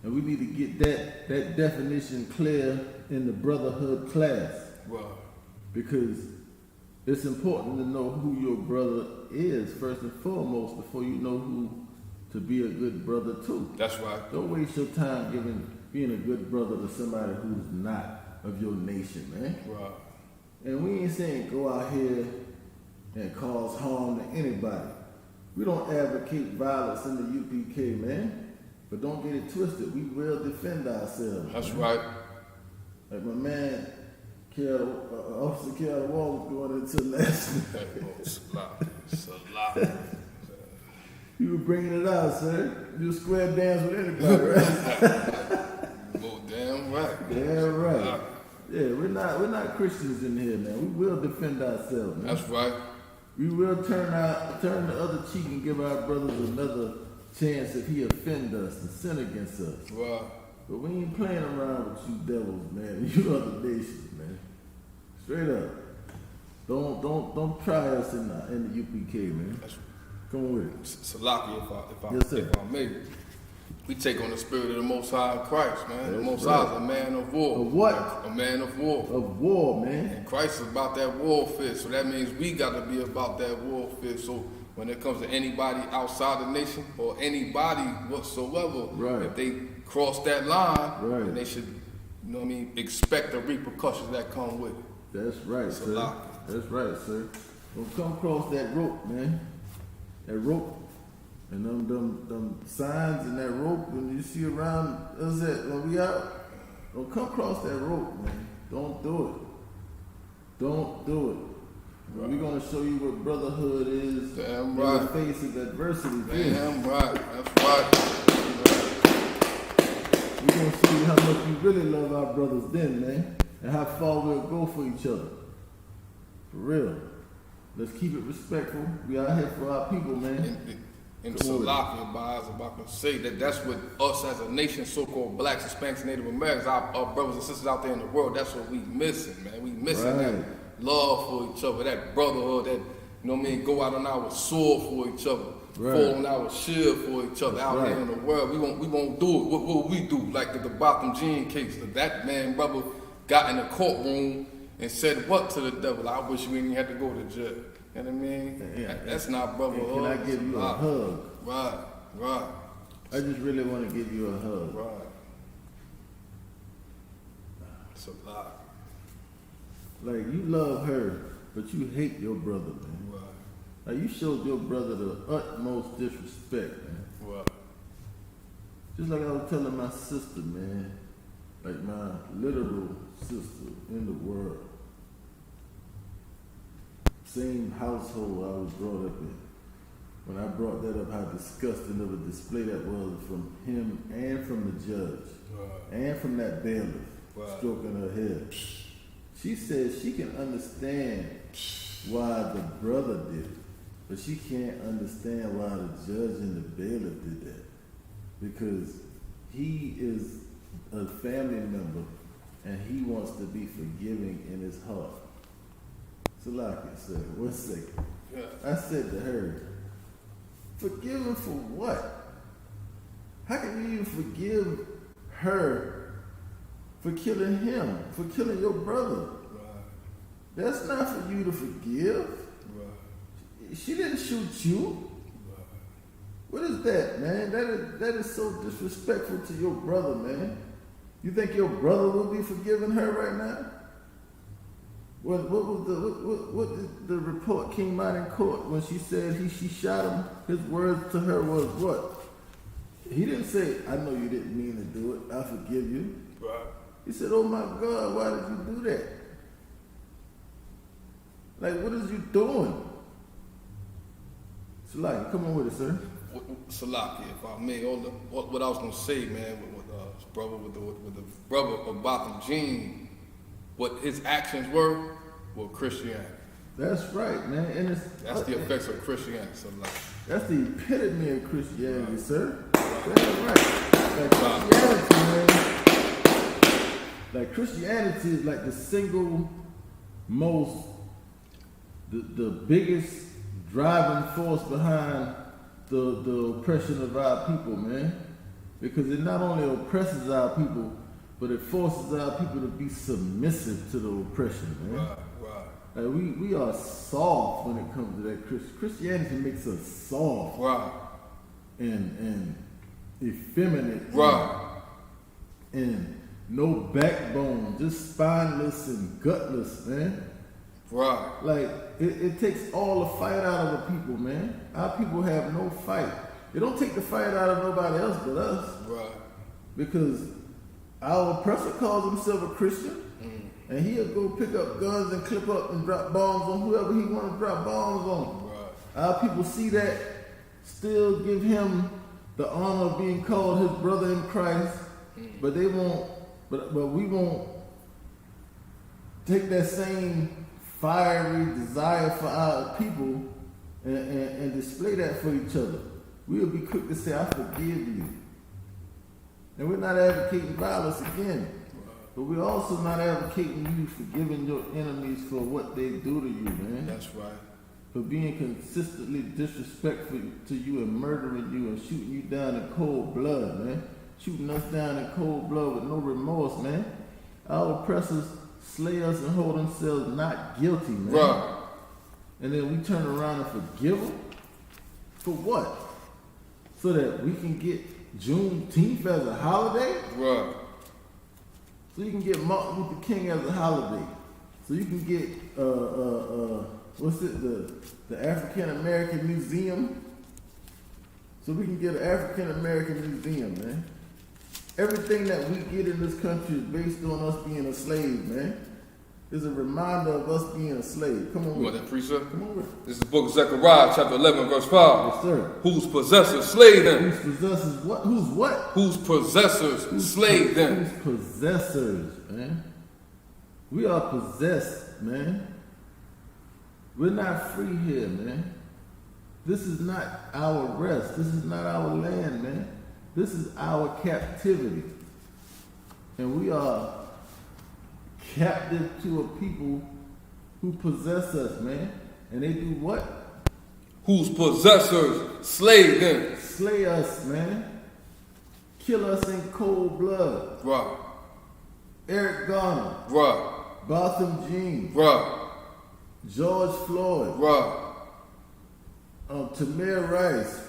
And we need to get that definition clear in the Brotherhood class. Wow. Because it's important to know who your brother is first and foremost before you know who to be a good brother to. That's right. Don't waste your time being a good brother to somebody who's not of your nation, man. Wow. And we ain't saying go out here and cause harm to anybody. We don't advocate violence in the UPK, man. But don't get it twisted. We will defend ourselves. That's man. right. Like my man, Officer Carol Wall was going into national. It's a lot. You were bringing it out, sir. You square dance with anybody, right? Oh, damn right. Damn right. Yeah, we're not Christians in here, man. We will defend ourselves, man. That's right. We will turn the other cheek and give our brothers another chance if he offend us and sin against us. Wow. But we ain't playing around with you devils, man. You other nations, man. Straight up. Don't try us in the UPK, man. That's Come on with it. Salaki, Yes, sir. if I may. We take on the spirit of the Most High Christ, man. The That's Most right. High is a man of war. Of what? A man of war. Of war, man. And Christ is about that warfare, so that means we got to be about that warfare. So when it comes to anybody outside the nation or anybody whatsoever, Right. if they cross that line, Right. then they should, you know what I mean, expect the repercussions that come with it. That's right, It's a sir. lot. That's right, sir. Don't come across that rope, man. That rope. And them signs and that rope, and you see around us when we out, don't come across that rope, man. Don't do it. Don't do it. Right. We're gonna show you what brotherhood is Damn in right. the face of adversity. Damn right. That's right. We're gonna show you how much we really love our brothers then, man, and how far we'll go for each other. For real. Let's keep it respectful. We out here for our people, man. And Come on. Salafi, I was about to say that—that's what us as a nation, so-called blacks, Hispanics, Native Americans, our brothers and sisters out there in the world, that's what we missing, man. We missing Right. that love for each other, that brotherhood, that, you know what I mean, go out on our sword for each other, Right. fall on our shield for each other out Right. there in the world. We won't do it. What will we do? Like the Botham Jean case, that man, brother, got in the courtroom and said what to the devil? I wish we didn't have to go to jail. You know what I mean? Yeah. That's not brotherhood. Can I give you a hug? Right. I just really want to give you a hug. Right. It's a lot. Like, you love her, but you hate your brother, man. Right. Like, you showed your brother the utmost disrespect, man. Right. Just like I was telling my sister, man, like my literal sister in the world. Same household I was brought up in. When I brought that up, how disgusting of a display that was from him and from the judge. Right. And from that bailiff Right. stroking her head. She says she can understand why the brother did it, but she can't understand why the judge and the bailiff did that. Because he is a family member and he wants to be forgiving in his heart. So like I said, 1 second. Yeah. I said to her, forgive her for what? How can you even forgive her for killing him, for killing your brother? Right. That's not for you to forgive. Right. She didn't shoot you. Right. What is that, man? That is so disrespectful to your brother, man. You think your brother will be forgiving her right now? What did the report came out in court when she said she shot him? His words to her was what? He didn't say, I know you didn't mean to do it. I forgive you. Right. He said, oh my God, why did you do that? Like, what is you doing? Salaki, come on with it, sir. Salaki, if I may, what I was gonna say, man, with the brother of Botham Jean, what his actions were Christianity. That's right, man. And That's the effects of Christianity. Salaki. that's the epitome of Christianity, sir. That's right. Like Christianity, man. Like Christianity is like the single most, the biggest driving force behind the oppression of our people, man. Because it not only oppresses our people, but it forces our people to be submissive to the oppression, man. Right. Like we are soft when it comes to that. Christianity makes us soft Right. and effeminate, Right. and no backbone, just spineless and gutless, man. Right. Like it takes all the fight out of the people, man. Our people have no fight. It don't take the fight out of nobody else but us, Right. because our oppressor calls himself a Christian, and he'll go pick up guns and clip up and drop bombs on whoever he want to drop bombs on. Right. Our people see that, still give him the honor of being called his brother in Christ, but they won't. But we won't take that same fiery desire for our people and display that for each other. We'll be quick to say, I forgive you. And we're not advocating violence again. But we're also not advocating you forgiving your enemies for what they do to you, man. That's right. For being consistently disrespectful to you and murdering you and shooting you down in cold blood, man. Shooting us down in cold blood with no remorse, man. Our oppressors slay us and hold themselves not guilty, man. Right. And then we turn around and forgive them? For what? So that we can get Juneteenth as a holiday? Right. So you can get Martin Luther King as a holiday. So you can get what's it, the African American Museum. So we can get an African American Museum, man. Everything that we get in this country is based on us being a slave, man. It's a reminder of us being a slave. Come on You with want it. that precept? Come on with it. This is the book of Zechariah, chapter 11, verse 5. Yes, sir. Whose possessors slay them? Whose possessors what? Who's what? Whose possessors slay them? Whose possessors, man. We are possessed, man. We're not free here, man. This is not our rest. This is not our land, man. This is our captivity. And we are captive to a people who possess us, man. And they do what? Whose possessors slay them? Slay us, man. Kill us in cold blood. Right. Eric Garner, Right. Botham Jean, Right. George Floyd, Right. Tamir Rice,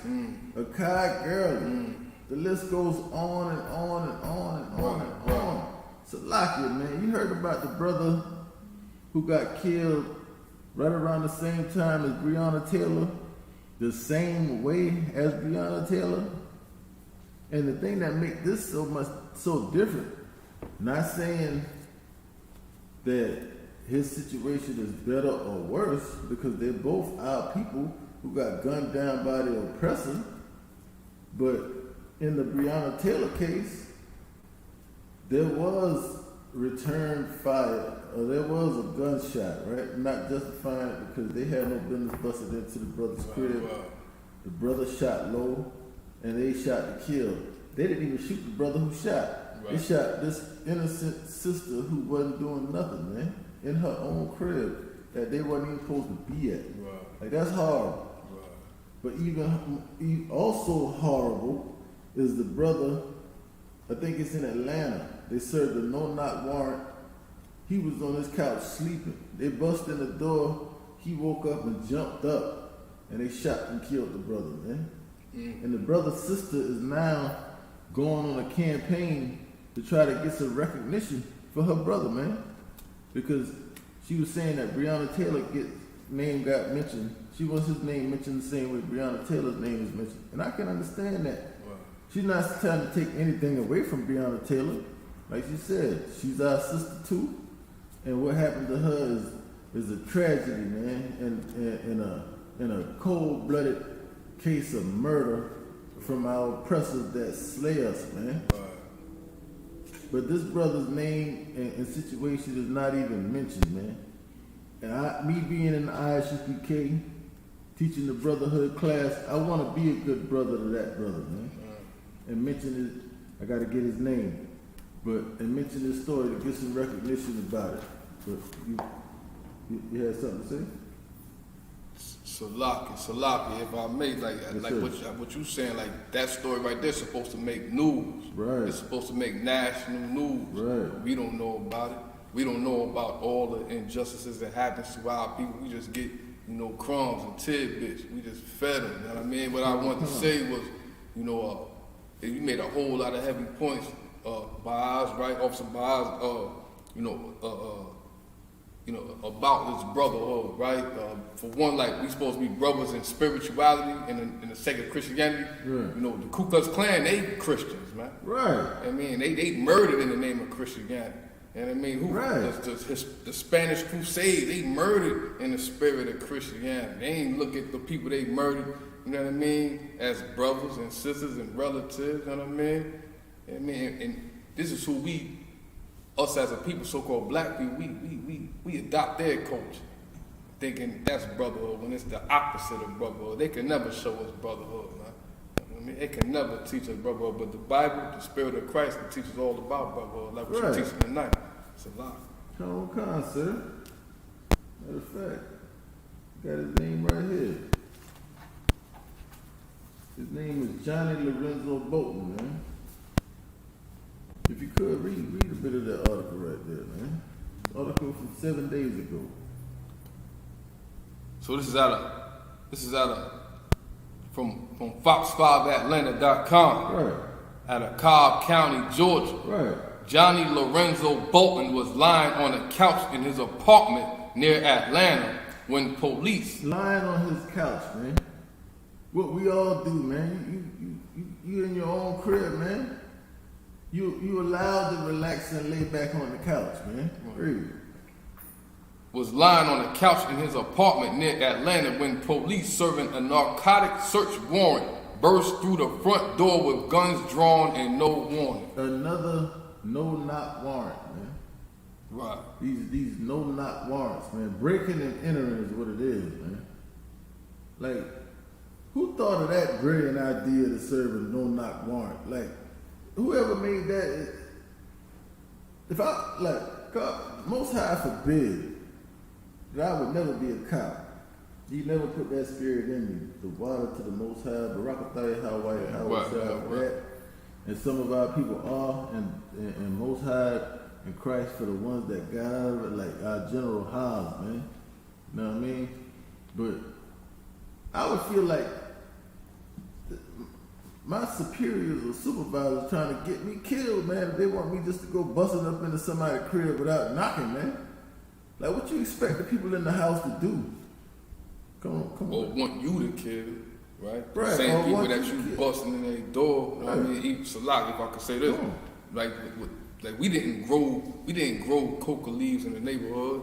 Akai Gurley. The list goes on and on and on and on and on. Salakia, man, you heard about the brother who got killed right around the same time as Breonna Taylor, the same way as Breonna Taylor? And the thing that makes this so different, not saying that his situation is better or worse, because they're both our people who got gunned down by the oppressor, but in the Breonna Taylor case, there was return fire, or there was a gunshot, right? Not justifying it because they had no business busting into the brother's crib. The brother shot low, and they shot to kill. They didn't even shoot the brother who shot. They shot this innocent sister who wasn't doing nothing, man, in her own crib that they wasn't even supposed to be at. Like, that's horrible. But even also horrible is the brother, I think it's in Atlanta. They served a no-knock warrant. He was on his couch sleeping. They busted in the door. He woke up and jumped up, and they shot and killed the brother, man. And the brother's sister is now going on a campaign to try to get some recognition for her brother, man. Because she was saying that Breonna Taylor name got mentioned. She wants his name mentioned the same way Breonna Taylor's name is mentioned. And I can understand that. She's not trying to take anything away from Breonna Taylor. Like she said, she's our sister too. And what happened to her is a tragedy, man, in a cold-blooded case of murder from our oppressors that slay us, man. But this brother's name and situation is not even mentioned, man. And me being in the Isupk, teaching the Brotherhood class, I want to be a good brother to that brother, man. And mention it, I got to get his name. And mention this story to get some recognition about it. But you had something to say? Salaki, if I may, what you saying, like that story right there is supposed to make news. Right. It's supposed to make national news. Right. We don't know about it. We don't know about all the injustices that happens to our people. We just get, crumbs and tidbits. We just fed them. You know what I mean? What I wanted to say was, you made a whole lot of heavy points, Baaz, right? Officer Baaz, about this brotherhood, right? For one, like, we supposed to be brothers in spirituality and in the sake of Christianity. Right. The Ku Klux Klan, they Christians, man. Right. I mean, they murdered in the name of Christianity. And I mean, the Spanish Crusade, they murdered in the spirit of Christianity. They ain't look at the people they murdered, you know what I mean, as brothers and sisters and relatives, you know what I mean? And this is who us as a people, so-called black people, we adopt their culture, thinking that's brotherhood when it's the opposite of brotherhood. They can never show us brotherhood, man. I mean, they can never teach us brotherhood, but the Bible, the Spirit of Christ, can teach us all about brotherhood, like what you're teaching tonight. It's a lot. Come on, sir. Matter of fact, got his name right here. His name is Johnny Lorenzo Bolton, man. If you could, read a bit of that article right there, man. Article from 7 days ago. So this is out of from Fox5Atlanta.com. Right. out of Cobb County, Georgia. Right. Johnny Lorenzo Bolton was lying on a couch in his apartment near Atlanta when police... Lying on his couch, man. What we all do, man. You in your own crib, man. You allowed to relax and lay back on the couch, man. Really. Was lying on a couch in his apartment near Atlanta when police serving a narcotic search warrant burst through the front door with guns drawn and no warning. Another no-knock warrant, man. Right. These no-knock warrants, man. Breaking and entering is what it is, man. Like, who thought of that brilliant idea to serve a no-knock warrant? Like, whoever made that, if I, like, God, Most High forbid that I would never be a cop. He never put that spirit in me. The water to the Most High, Barakataya, Hawaii, Hawaii, and some of our people are, and Most High and Christ for the ones that got out of it, like our General Hobbs, man. You know what I mean? But I would feel like my superiors or supervisors trying to get me killed, man. If they want me just to go busting up into somebody's crib without knocking, man. Like, what you expect the people in the house to do? Come Or on. want you to kill, right? Right. Same Or people want that you you to kill. busting in their door. You know what I mean, eat salak, if I could say this. Like we didn't grow coca leaves in the neighborhood.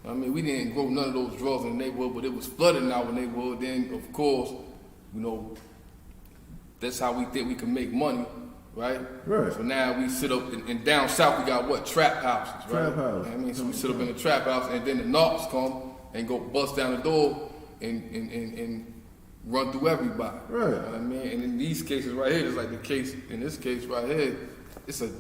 I mean, we didn't grow none of those drugs in the neighborhood, but it was flooding in our neighborhood. Then, of course, you know, that's how we think we can make money, right? Right. So now we sit up in down south. We got what, trap houses, right? Trap house. I mean, so we sit up in the trap house, and then the knocks come and go bust down the door and run through everybody. Right. You know what I mean? And in these cases right here, it's like the case in this case right here. It's a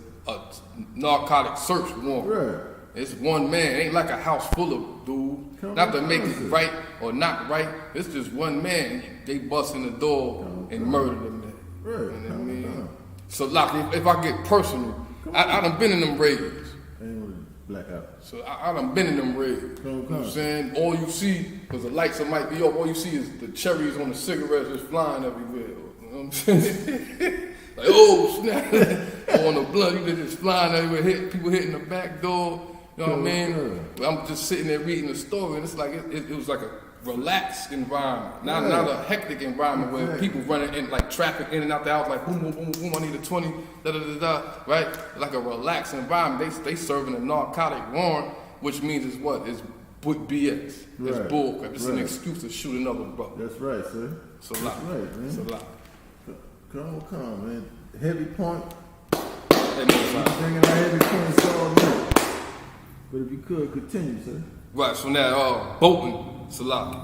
narcotic search warrant. Right. It's one man. It ain't like a house full of dudes. Not to make it right or not right. It's just one man. They bust in the door and murder them there. Right. You know what I mean? So, like, if I get personal, I done been in them raids. Ain't with blackout. So I done been in them raids. You know what I'm saying? All you see, because the lights might be up, all you see is the cherries on the cigarettes just flying everywhere. You know what I'm saying? Like, oh, snap. Or on the blunt, you just flying everywhere, people hitting the back door. You know what I mean? I'm just sitting there reading the story, and it's like, it was like a relaxed environment. Not a hectic environment where people running in, like traffic in and out the house, like boom, boom, boom, boom, I need a 20, right? Like a relaxed environment. They serving a narcotic warrant, which means it's what? It's BS. It's bullcrap. It's an excuse to shoot another brother. That's right, sir. It's a lot. That's right, man. It's a lot. Come, man. Heavy point. That means like- Bringing our heavy points all night. But if you could, continue, sir. Right, so now, Bolton, Salaki.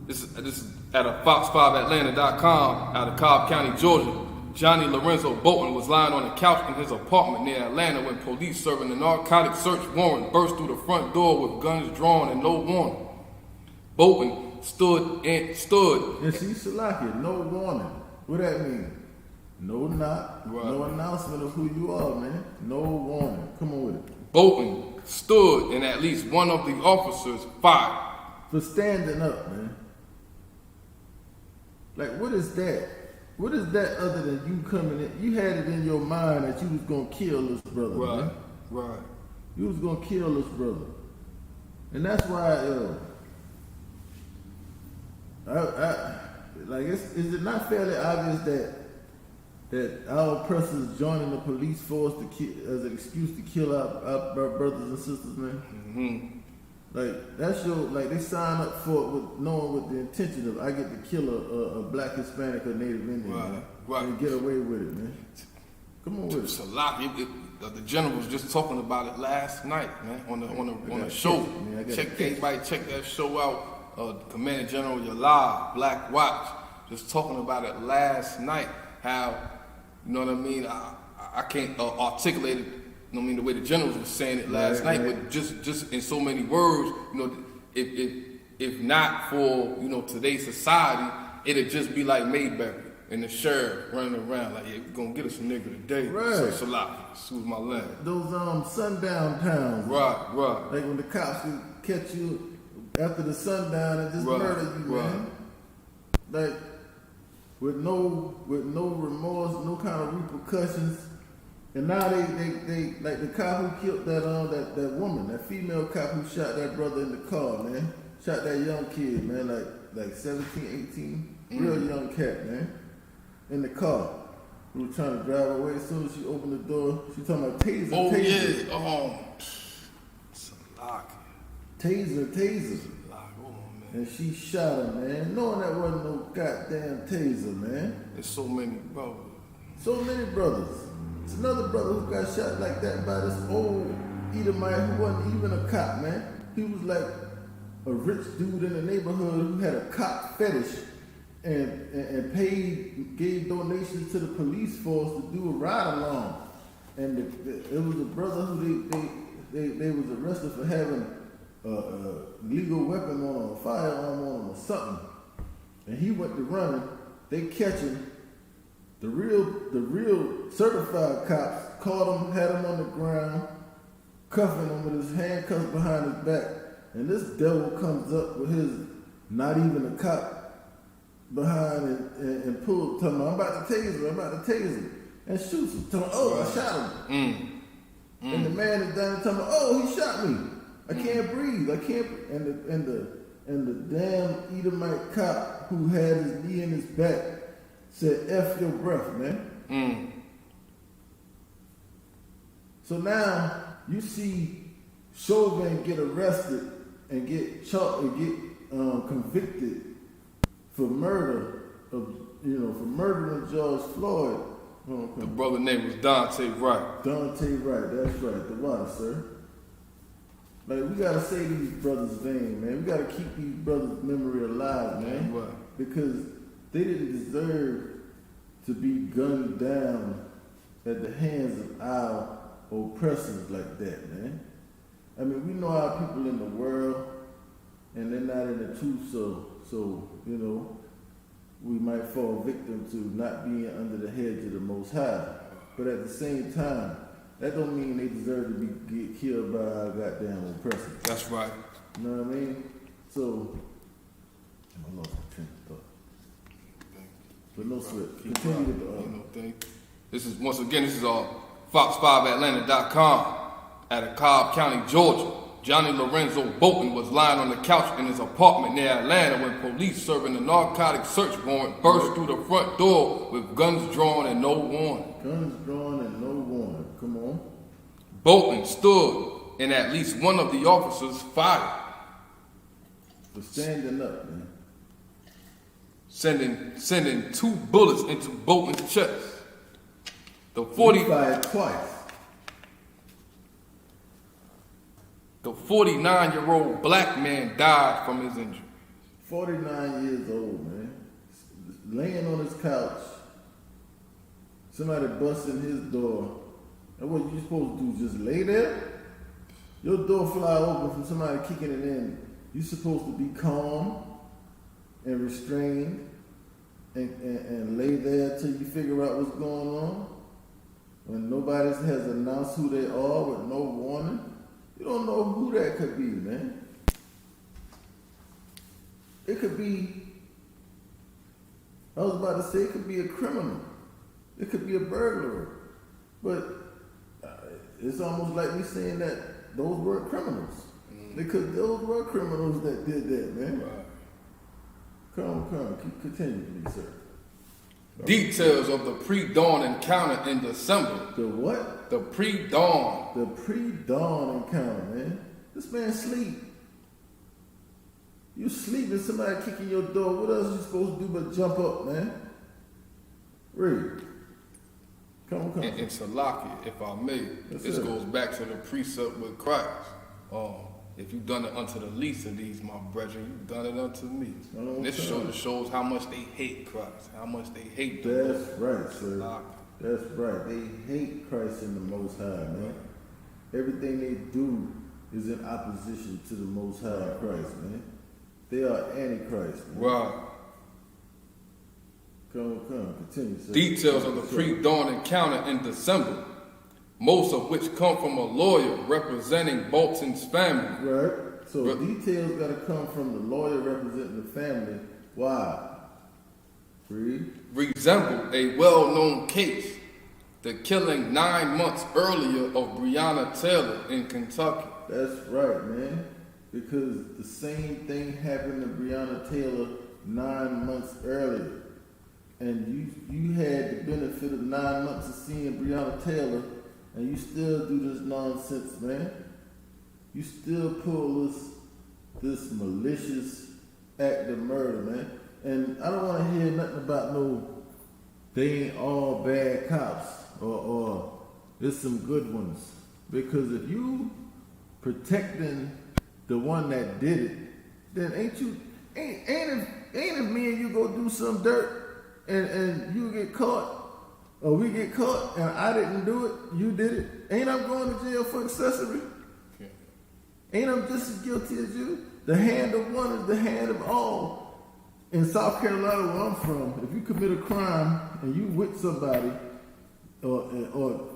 This is at a Fox5Atlanta.com out of Cobb County, Georgia. Johnny Lorenzo Bolton was lying on a couch in his apartment near Atlanta when police serving a narcotic search warrant burst through the front door with guns drawn and no warning. Bolton stood. And see, Salaki, no warning. What that mean? No knock, no announcement of who you are, man. No warning. Come on with it. Bolton stood and at least one of the officers fired. For standing up, man. Like, what is that? What is that other than you coming in? You had it in your mind that you was going to kill this brother, man. Right. You was going to kill this brother. And that's why, is it not fairly obvious that our oppressors joining the police force as an excuse to kill our brothers and sisters, man? Mm-hmm. Like, that's they sign up for it with knowing with the intention of I get to kill a black, Hispanic, or Native Indian, man, and get away with it, man. Come on with it. It's a lot. The general was just talking about it last night, man, on the show. Everybody check that show out. Commander General Yallah, Black Watch, just talking about it last night. How, you know what I mean? I can't articulate it. You know what I mean, the way the generals was saying it last night, but just in so many words, you know, if not for, you know, today's society, it'd just be like Mayberry and the sheriff running around like, yeah, we're gonna get us a nigga today. Right. So it's a lot. Excuse my language. Those sundown towns. Right. Like when the cops would catch you after the sundown and just murder you, man. Like, with no remorse, no kind of repercussions. And now they like the cop who killed that woman, that female cop who shot that brother in the car, man. Shot that young kid, man, like 17, 18, real young cat, man, in the car. Who was trying to drive away. As soon as she opened the door, she talking about taser. Oh taser. yeah. It's a lock. Taser. Lock on, man. And she shot him, man, knowing that wasn't no goddamn taser, man. There's so many brothers. So many brothers. It's another brother who got shot like that by this old Edomite who wasn't even a cop, man. He was like a rich dude in the neighborhood who had a cop fetish and gave donations to the police force to do a ride along. And it was a brother who they was arrested for having a legal weapon on him, a firearm on him or something. And he went to running. They catch him. The real certified cops caught him, had him on the ground, cuffing him with his handcuffs behind his back. And this devil comes up with his not even a cop behind and pulls, telling him, I'm about to tase him, and shoots him, telling him, oh, I shot him. And the man is down telling him, oh, he shot me. I can't breathe. And the damn Edomite cop who had his knee in his back said, F your breath, man. So now you see Chauvin get arrested and get convicted for murder for murdering George Floyd. The brother name was Dante Wright. Dante Wright, that's right. The water, sir. Like, we gotta say these brothers' name, man. We gotta keep these brothers' memory alive, man. Right. Because they didn't deserve to be gunned down at the hands of our oppressors like that, man. I mean, we know our people in the world, and they're not in the truth, so we might fall victim to not being under the hedge of the Most High. But at the same time, that don't mean they deserve to get killed by our goddamn oppressors. That's right. You know what I mean? So, I lost my train of thought. But no sweat. Continue with the This is Fox5Atlanta.com. Out of Cobb County, Georgia, Johnny Lorenzo Bolton was lying on the couch in his apartment near Atlanta when police serving a narcotic search warrant burst through the front door with guns drawn and no warning. Guns drawn and no warning. Come on. Bolton stood and at least one of the officers fired. For standing up, man. Sending 2 bullets into Bolton's chest. He fired twice. The 49-year-old black man died from his injuries. 49 years old, man. Laying on his couch. Somebody busting his door. And what you supposed to do, just lay there? Your door fly open from somebody kicking it in. You supposed to be calm and restrained and lay there till you figure out what's going on. When nobody has announced who they are with no warning. You don't know who that could be, man. It could be, I was about to say, it could be a criminal. It could be a burglar. But it's almost like me saying that those were criminals. Because those were criminals that did that, man. Right. Come. Continue, please, sir. Details of the pre-dawn encounter in December. The what? The pre-dawn. The pre-dawn encounter, man. This man sleep. You sleep and somebody kicking your door. What else you supposed to do but jump up, man? Read. Come. And Salaki, if I may, this goes back to the precept with Christ. If you've done it unto the least of these, my brethren, you've done it unto me. And this shows how much they hate Christ, how much they hate the Lord. That's right, sir. That's right. They hate Christ and the Most High, man. Everything they do is in opposition to the Most High Christ, man. They are antichrist, man. Right. Come. Continue, sir. Details of the pre-dawn encounter in December, most of which come from a lawyer representing Bolton's family. Right. So details got to come from the lawyer representing the family. Why? resembled a well-known case, the killing 9 months earlier of Breonna Taylor in Kentucky. That's right, man. Because the same thing happened to Breonna Taylor 9 months earlier. And you had the benefit of 9 months of seeing Breonna Taylor, and you still do this nonsense, man. You still pull this malicious act of murder, man. And I don't want to hear nothing about they ain't all bad cops or there's some good ones. Because if you protecting the one that did it, then ain't if me and you go do some dirt and you get caught or we get caught and I didn't do it, you did it, ain't I going to jail for accessory? Ain't I just as guilty as you? The hand of one is the hand of all. In South Carolina, where I'm from, if you commit a crime and you with somebody, or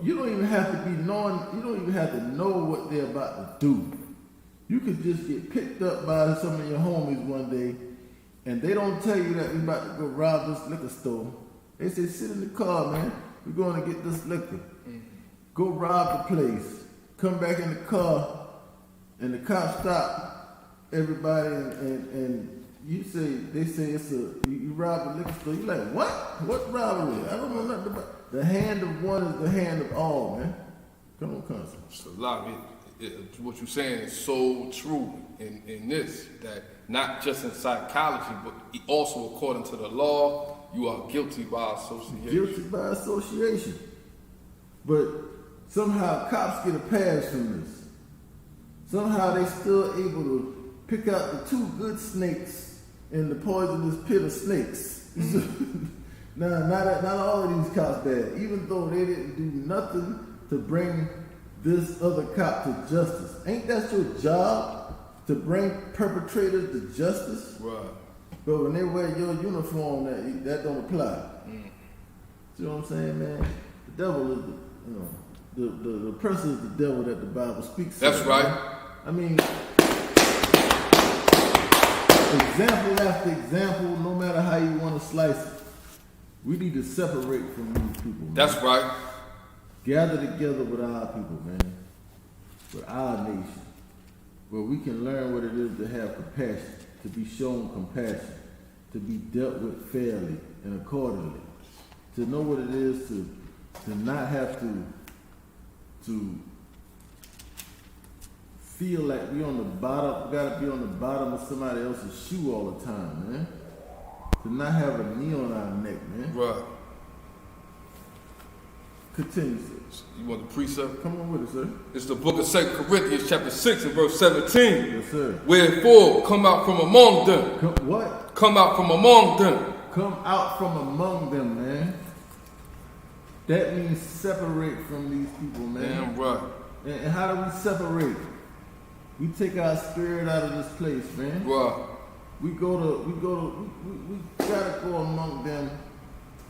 you don't even have to you don't even have to know what they're about to do. You could just get picked up by some of your homies one day, and they don't tell you that you're about to go rob this liquor store. They say, sit in the car, man. We're going to get this liquor. Go rob the place. Come back in the car, and the cops stop everybody, and they say you robbed a liquor store. You like, what? What robbery? I don't know nothing about. The hand of one is the hand of all, man. Come on, cousin. It's a lot. What you're saying is so true in this, that not just in psychology, but also according to the law, you are guilty by association. Guilty by association. But somehow cops get a pass from this. Somehow they still able to pick out the two good snakes in the poisonous pit of snakes. Now, not all of these cops bad, even though they didn't do nothing to bring this other cop to justice. Ain't that your job, to bring perpetrators to justice? Right. But when they wear your uniform, that don't apply. See what I'm saying, man? The devil is the person is the devil that the Bible speaks. That's of, right. Man. I mean, example after example, no matter how you want to slice it, we need to separate from these people, man. That's right. Gather together with our people, man, with our nation, where we can learn what it is to have compassion, to be shown compassion, to be dealt with fairly and accordingly, to know what it is to not have to feel like we on the bottom, gotta be on the bottom of somebody else's shoe all the time, man. To not have a knee on our neck, man. Right. Continue, sir. You want the precept? Come on with it, sir. It's the book of 2 Corinthians chapter 6 and verse 17. Yes, sir. Wherefore, come out from among them. What? Come out from among them. Come out from among them, man. That means separate from these people, man. Damn right. And how do we separate? We take our spirit out of this place, man. Right. We gotta go among them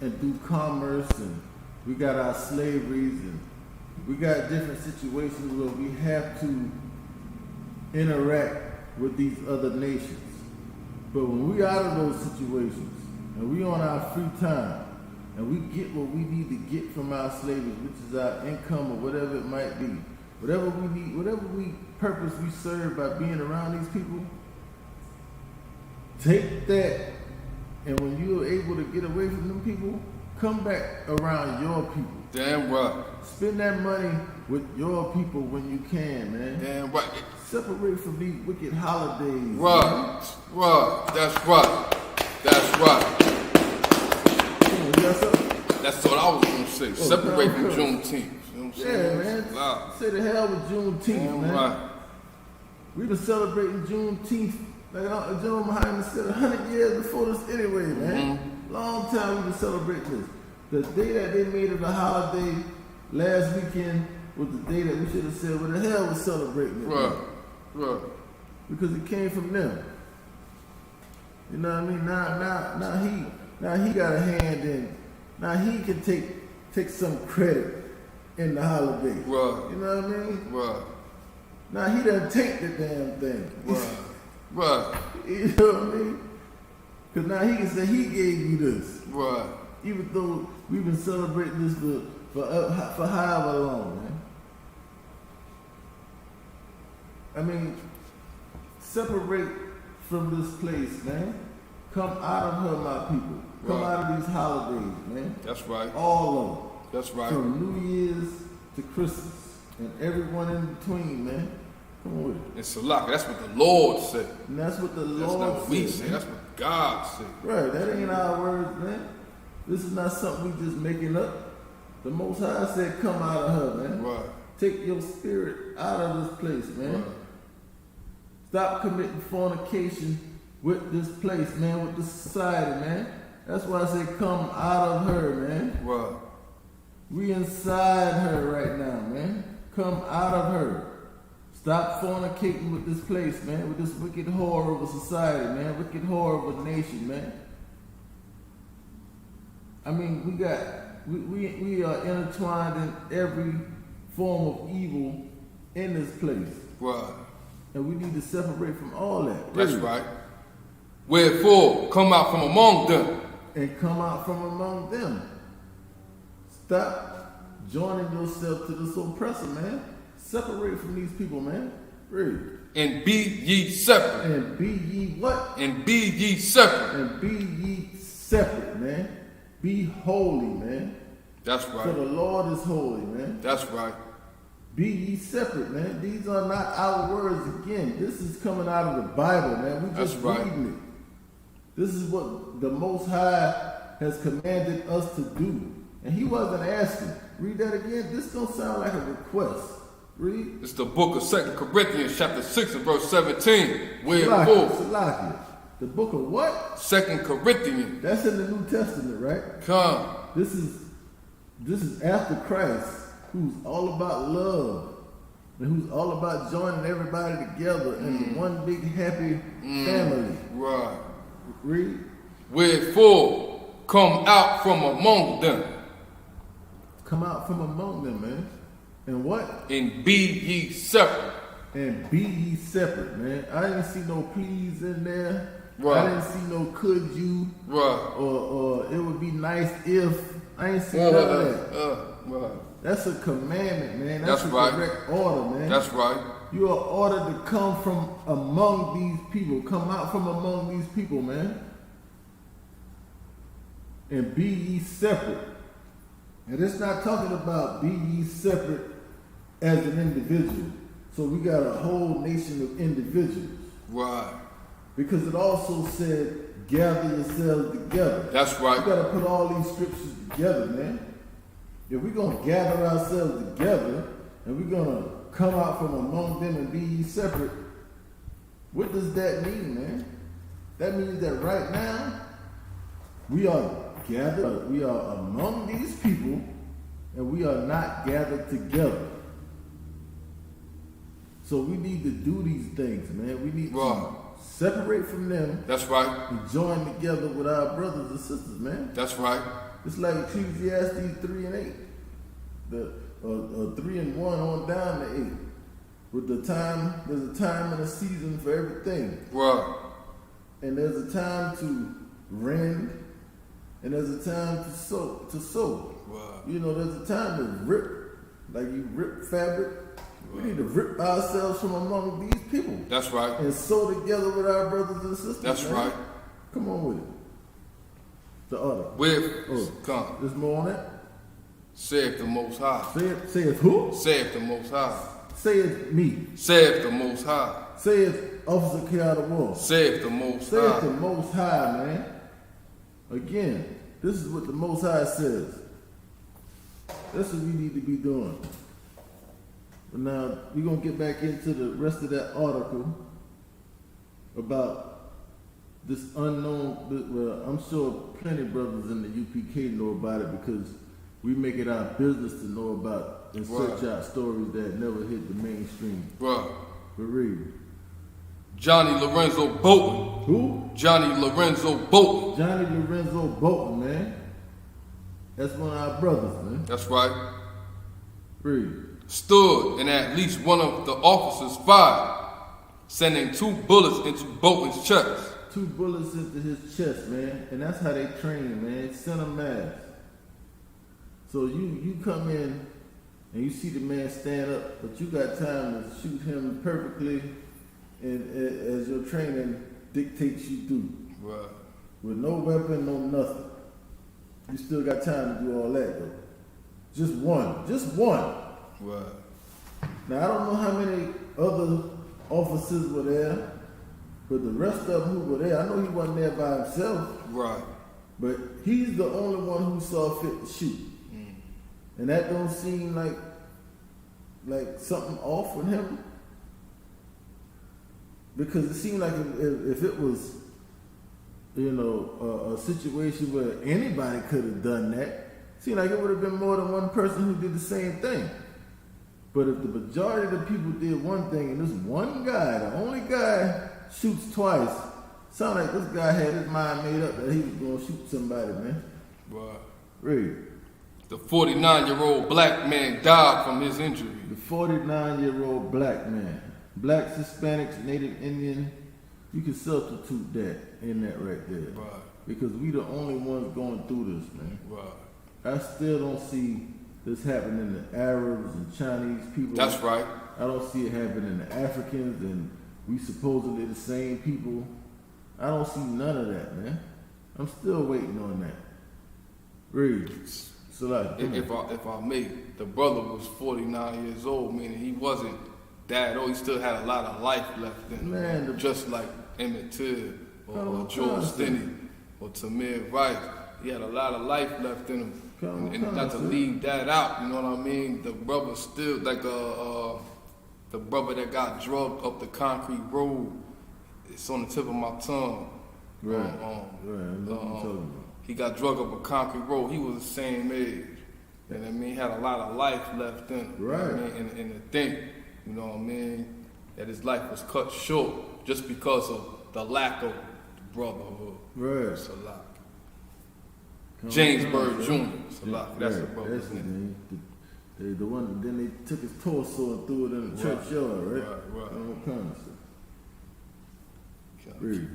and do commerce, and we got our slaveries, and we got different situations where we have to interact with these other nations. But when we out of those situations and we on our free time and we get what we need to get from our slavery, which is our income or whatever it might be, whatever we need, whatever purpose we serve by being around these people, take that, and when you're able to get away from them people, come back around your people. Damn right. Spend that money with your people when you can, man. Damn right. Separate from these wicked holidays. Right. Man. Right. That's right. That's right. Come on, you got something? That's what I was going to say. Separate from Juneteenth. You know what I'm saying? Yeah, man. Wow. Say the hell with Juneteenth, Damn man. right. We've been celebrating Juneteenth, like General Muhammad said, 100 years before this anyway, man. Long time we've been celebrating this. The day that they made it a holiday last weekend was the day that we should have said, what the hell was celebrating it? Right. Right. Because it came from them. You know what I mean? Now he got a hand in. Now he can take some credit in the holiday. Right. You know what I mean? Right. Now he doesn't take the damn thing. Right. Right. You know what I mean? Because now he can say he gave you this. Right. Even though we've been celebrating this for however long, man. I mean, separate from this place, man. Come out of her, my people. Come Right. out of these holidays, man. That's right. All of them. That's right. From New Year's to Christmas. And everyone in between, man. Come on with it. It's Salaka. That's what the Lord said. And that's what the That's Lord not what we said, say. man. That's what God said. Right, that ain't our words, man. This is not something we just making up. The Most High said, come out of her, man. Right. Take your spirit out of this place, man. Right. Stop committing fornication with this place, man, with this society, man. That's why I say come out of her, man. Right. We inside her right now, man. Come out of her. Stop fornicating with this place, man, with this wicked whore of a society, man, wicked whore of a nation, man. I mean, we are intertwined in every form of evil in this place. Right. And we need to separate from all that. That's really. right. Wherefore, come out from among them. And come out from among them. Stop joining yourself to this oppressor, man. Separate from these people, man. Really. And be ye separate. And be ye what? And be ye separate. And be ye separate, man. Be holy, man. That's For right. the Lord is holy, man. That's right. Be ye separate, man. These are not our words again. This is coming out of the Bible, man. We just That's right. reading it. This is what the Most High has commanded us to do. And he wasn't asking. Read that again. This don't sound like a request. Read. It's the book of 2 Corinthians chapter 6 and verse 17. Wherefore, Salakia. The book of what? 2 Corinthians. That's in the New Testament, right? Come. This is after Christ, who's all about love and who's all about joining everybody together in one big happy family. Right. Read. Wherefore, come out from among them. Come out from among them, man. And what? And be ye separate. And be ye separate, man. I didn't see no please in there. Right. I didn't see no could you. Right. Or it would be nice if. I ain't see none of that. Right. That's a commandment, man. That's That's a right. correct order, man. That's right. You are ordered to come from among these people. Come out from among these people, man. And be ye separate. And it's not talking about be ye separate as an individual. So we got a whole nation of individuals. Right. Because it also said, gather yourselves together. That's right. You got to put all these scriptures together, man. If we're going to gather ourselves together and we're going to come out from among them and be ye separate, what does that mean, man? That means that right now, we are gathered, we are among these people, and we are not gathered together. So we need to do these things, man. We need Right. to separate from them That's right. and join together with our brothers and sisters, man. That's right. It's like Ecclesiastes 3 and 8. The 3 and 1 on down to 8. With the time, there's a time and a season for everything. Right. And there's a time to rend, and there's a time to sow. Right. You know, there's a time to rip, like you rip fabric. We need to rip ourselves from among these people That's right. and sew together with our brothers and sisters. That's man. right. Come on with it. The other. Come. There's more on that. Saith the Most High. Say it who? Saith the Most High. Say it me. Saith the Most High. Say it Officer Kayada Wolf. Saith the Most Say it the High. Most High, man. Again, this is what the Most High says. That's what we need to be doing. But now, we're going to get back into the rest of that article about this unknown, well, I'm sure plenty of brothers in the UPK know about it because we make it our business to know about and search Right. out stories that never hit the mainstream. Right. But read. Johnny Lorenzo Bolton. Who? Johnny Lorenzo Bolton. Johnny Lorenzo Bolton, man. That's one of our brothers, man. That's right. Read. Stood and at least one of the officers fired, sending 2 bullets into Bolton's chest. 2 bullets into his chest, man, and that's how they train, man. Center mass. So you come in and you see the man stand up, but you got time to shoot him perfectly, and as your training dictates you do. Right. With no weapon, no nothing. You still got time to do all that though. Just one. Right. Now I don't know how many other officers were there, but the rest of them who were there, I know he wasn't there by himself. Right. But he's the only one who saw fit to shoot. And that don't seem like something off with him. Because it seemed like if it was, a situation where anybody could have done that, it seemed like it would have been more than one person who did the same thing. But if the majority of the people did one thing and this one guy, the only guy, shoots twice, sound like this guy had his mind made up that he was going to shoot somebody, man. Right. Read. The 49-year-old black man died from his injury. The 49-year-old black man. Blacks, Hispanics, Native Indian, you can substitute that in that right there. Right. Because we the only ones going through this, man. Right. I still don't see this happening to Arabs and Chinese people. That's right. I don't see it happening to Africans, and we supposedly the same people. I don't see none of that, man. I'm still waiting on that. Read. If I may, the brother was 49 years old, meaning he wasn't that old. He still had a lot of life left in him. Man, just like Emmett Till or George Stinney or Tamir Rice. He had a lot of life left in him. And not to leave that out, you know what I mean? The brother still, like the brother that got drugged up the concrete road, it's on the tip of my tongue. Right. Right. I know what you're talking about. He got drugged up a concrete road. He was the same age. And I mean, he had a lot of life left in him. Right. You know what I mean? And to think, you know what I mean, that his life was cut short just because of the lack of brotherhood. Right. It's a lot. James Bird Jr. It's a lot. That's the brother's That's his name. name. The one, then they took his torso and threw it in the churchyard, right? Right. All kinds of stuff. Read.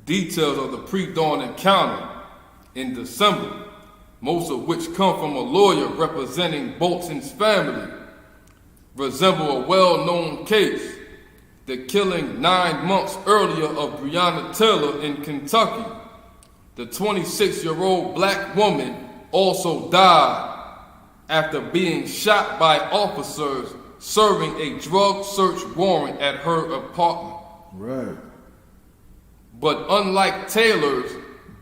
Details of the pre-dawn encounter in December, most of which come from a lawyer representing Bolton's family, resemble a well-known case, the killing 9 months earlier of Breonna Taylor in Kentucky. The 26-year-old black woman also died after being shot by officers serving a drug search warrant at her apartment. Right. But unlike Taylor's,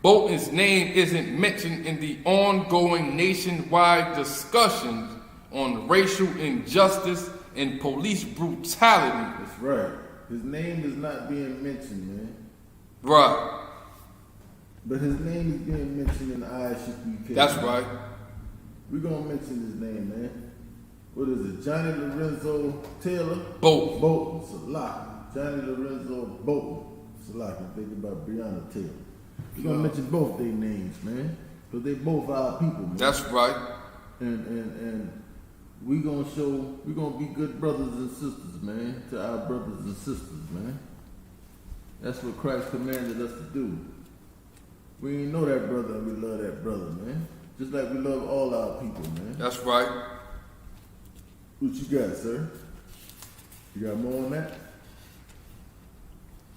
Bolton's name isn't mentioned in the ongoing nationwide discussions on racial injustice and police brutality. That's right. His name is not being mentioned, man. Right. But his name is being mentioned in the Isupk case. That's right. We're going to mention his name, man. What is it? Johnny Lorenzo Taylor? Bolton. Bolton. It's a lot. Johnny Lorenzo Bolton. It's a lot. I'm thinking about Breonna Taylor. We're going to mention both their names, man. Because they both our people, man. That's right. And we're going to be good brothers and sisters, man, to our brothers and sisters, man. That's what Christ commanded us to do. We ain't know that brother and we love that brother, man. Just like we love all our people, man. That's right. What you got, sir? You got more on that?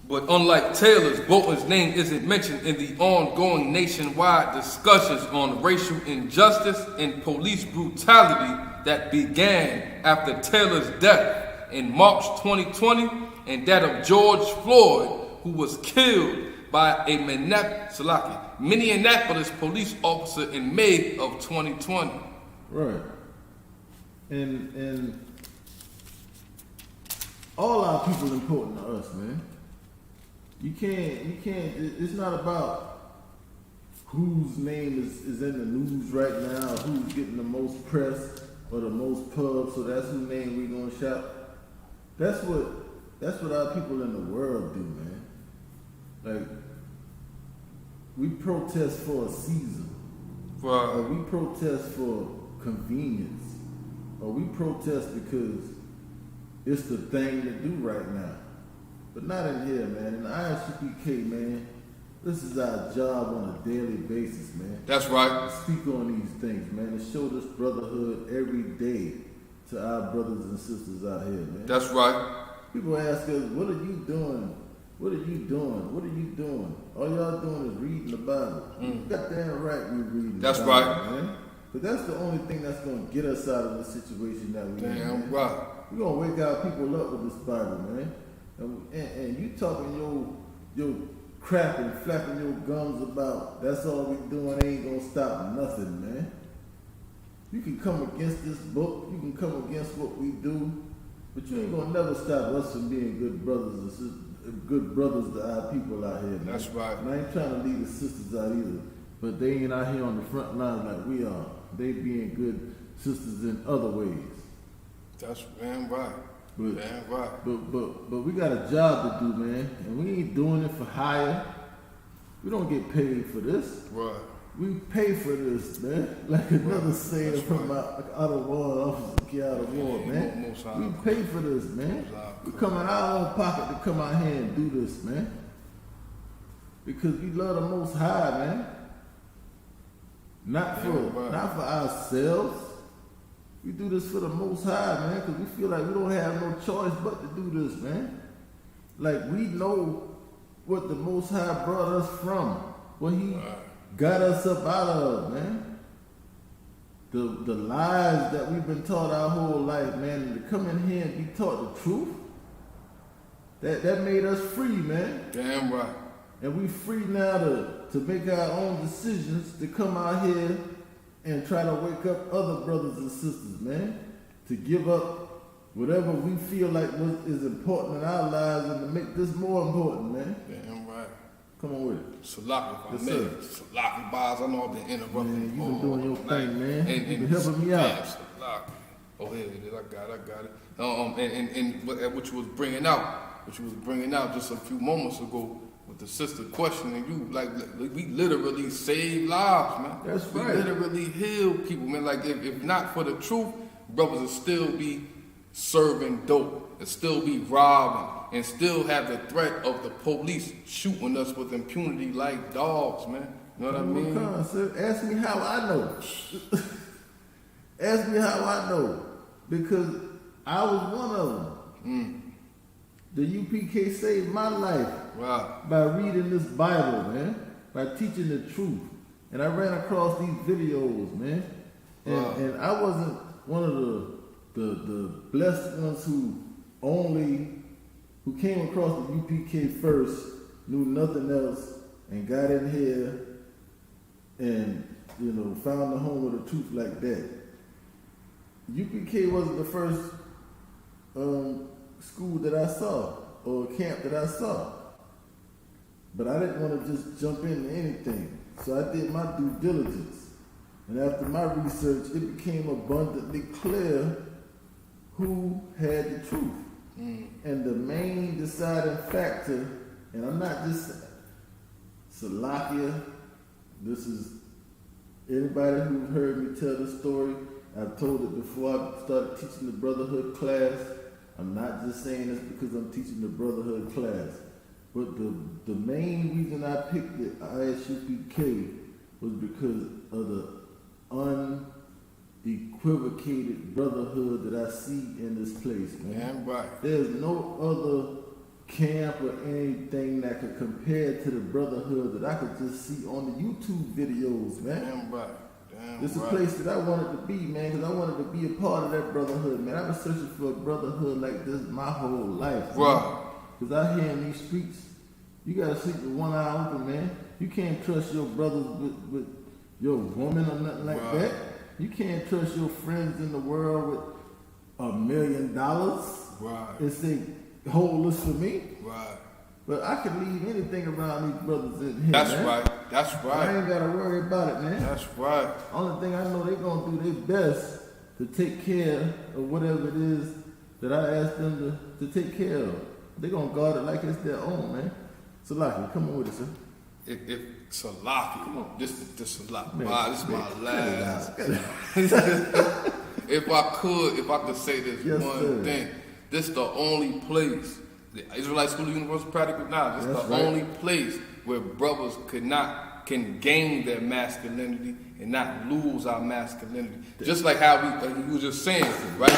But unlike Taylor's, Bolton's name isn't mentioned in the ongoing nationwide discussions on racial injustice and police brutality that began after Taylor's death in March 2020 and that of George Floyd, who was killed by a Minneapolis police officer in May of 2020. Right. And all our people are important to us, man. You can't, it's not about whose name is in the news right now, who's getting the most press or the most pub, so that's whose name we gonna shout. That's what our people in the world do, man. Like, we protest for a season. Right. Or we protest for convenience. Or we protest because it's the thing to do right now. But not in here, man. In the ISUPK, man, This is our job on a daily basis, man. That's right. Speak on these things, man, and show this brotherhood every day to our brothers and sisters out here, man. That's right. People ask us, what are you doing? What are you doing? What are you doing? All y'all doing is reading the Bible. You got damn right we reading That's the Bible, right. man. But that's the only thing that's going to get us out of the situation that we're in. Damn Man. right. We're going to wake our people up with this Bible, man. And you talking your crap and flapping your gums about that's all we doing ain't going to stop nothing, man. You can come against this book. You can come against what we do. But you ain't going to never stop us from being good brothers and sisters. Good brothers to our people out here, man. That's right. And I ain't trying to leave the sisters out either, but they ain't out here on the front line like we are. They being good sisters in other ways. That's damn right. But, Damn right. But we got a job to do, man, and we ain't doing it for hire. We don't get paid for this. Right. We pay for this, man. Like another Right. saying That's from right. out of war, officer, get out of war, man. Most high. We pay for this, man. Most high. We come in our own pocket to come out here and do this, man. Because we love the Most High, man. Not for ourselves. We do this for the Most High, man, because we feel like we don't have no choice but to do this, man. Like we know what the Most High brought us from, what He got us up out of, man. The lies that we've been taught our whole life, man, and to come in here and be taught the truth, that made us free, man. Damn right. And we free now to make our own decisions, to come out here and try to wake up other brothers and sisters, man. To give up whatever we feel like is important in our lives and to make this more important, man. Damn right. Come on with it. Salaki, Yes, if I may. Salaki, Boz, I know I've been interrupting. Man, you been doing your thing, man. And You been helping me out. Damn, Salaki. Oh, here it is. I got it. And what you was bringing out just a few moments ago with the sister questioning you, like we literally save lives, man. That's right. We literally heal people, man. Like if not for the truth, brothers would still be serving dope, and still be robbing, and still have the threat of the police shooting us with impunity like dogs, man. You know what I mean? Ask me how I know. Ask me how I know. Because I was one of them. The UPK saved my life by reading this Bible, man. By teaching the truth. And I ran across these videos, man. And I wasn't one of the blessed ones who came across the UPK first, knew nothing else, and got in here and, found the home of the truth like that. UPK wasn't the first school that I saw or camp that I saw. But I didn't want to just jump into anything. So I did my due diligence. And after my research, it became abundantly clear who had the truth. And the main deciding factor, and I'm not just Salakia, this is anybody who heard me tell the story. I've told it before I started teaching the Brotherhood class. I'm not just saying this because I'm teaching the Brotherhood class. But the main reason I picked the ISUPK was because of the unequivocated brotherhood that I see in this place, man. Damn right. There's no other camp or anything that could compare to the brotherhood that I could just see on the YouTube videos, man. Damn right. It's a place that I wanted to be, man, because I wanted to be a part of that brotherhood, man. I've been searching for a brotherhood like this my whole life. Right. Because out here in these streets, you got to sleep with one eye open, man. You can't trust your brothers with your woman or nothing like that. You can't trust your friends in the world with $1 million and say, hold this for me. Right. But I can leave anything around these brothers in here, That's man. right. That's right. I ain't got to worry about it, man. That's right. Only thing I know, they going to do their best to take care of whatever it is that I asked them to take care of. They're going to guard it like it's their own, man. So, Lucky, come on with it, sir. If Salaki, this is Salaki. Man, Wow, this is my last. cut it out. If I could say this Yes, one sir. thing, this the only place, the Israelite School of Universal Practical Knowledge, this That's the right. only place where brothers can gain their masculinity and not lose our masculinity. Just like how you was just saying, right?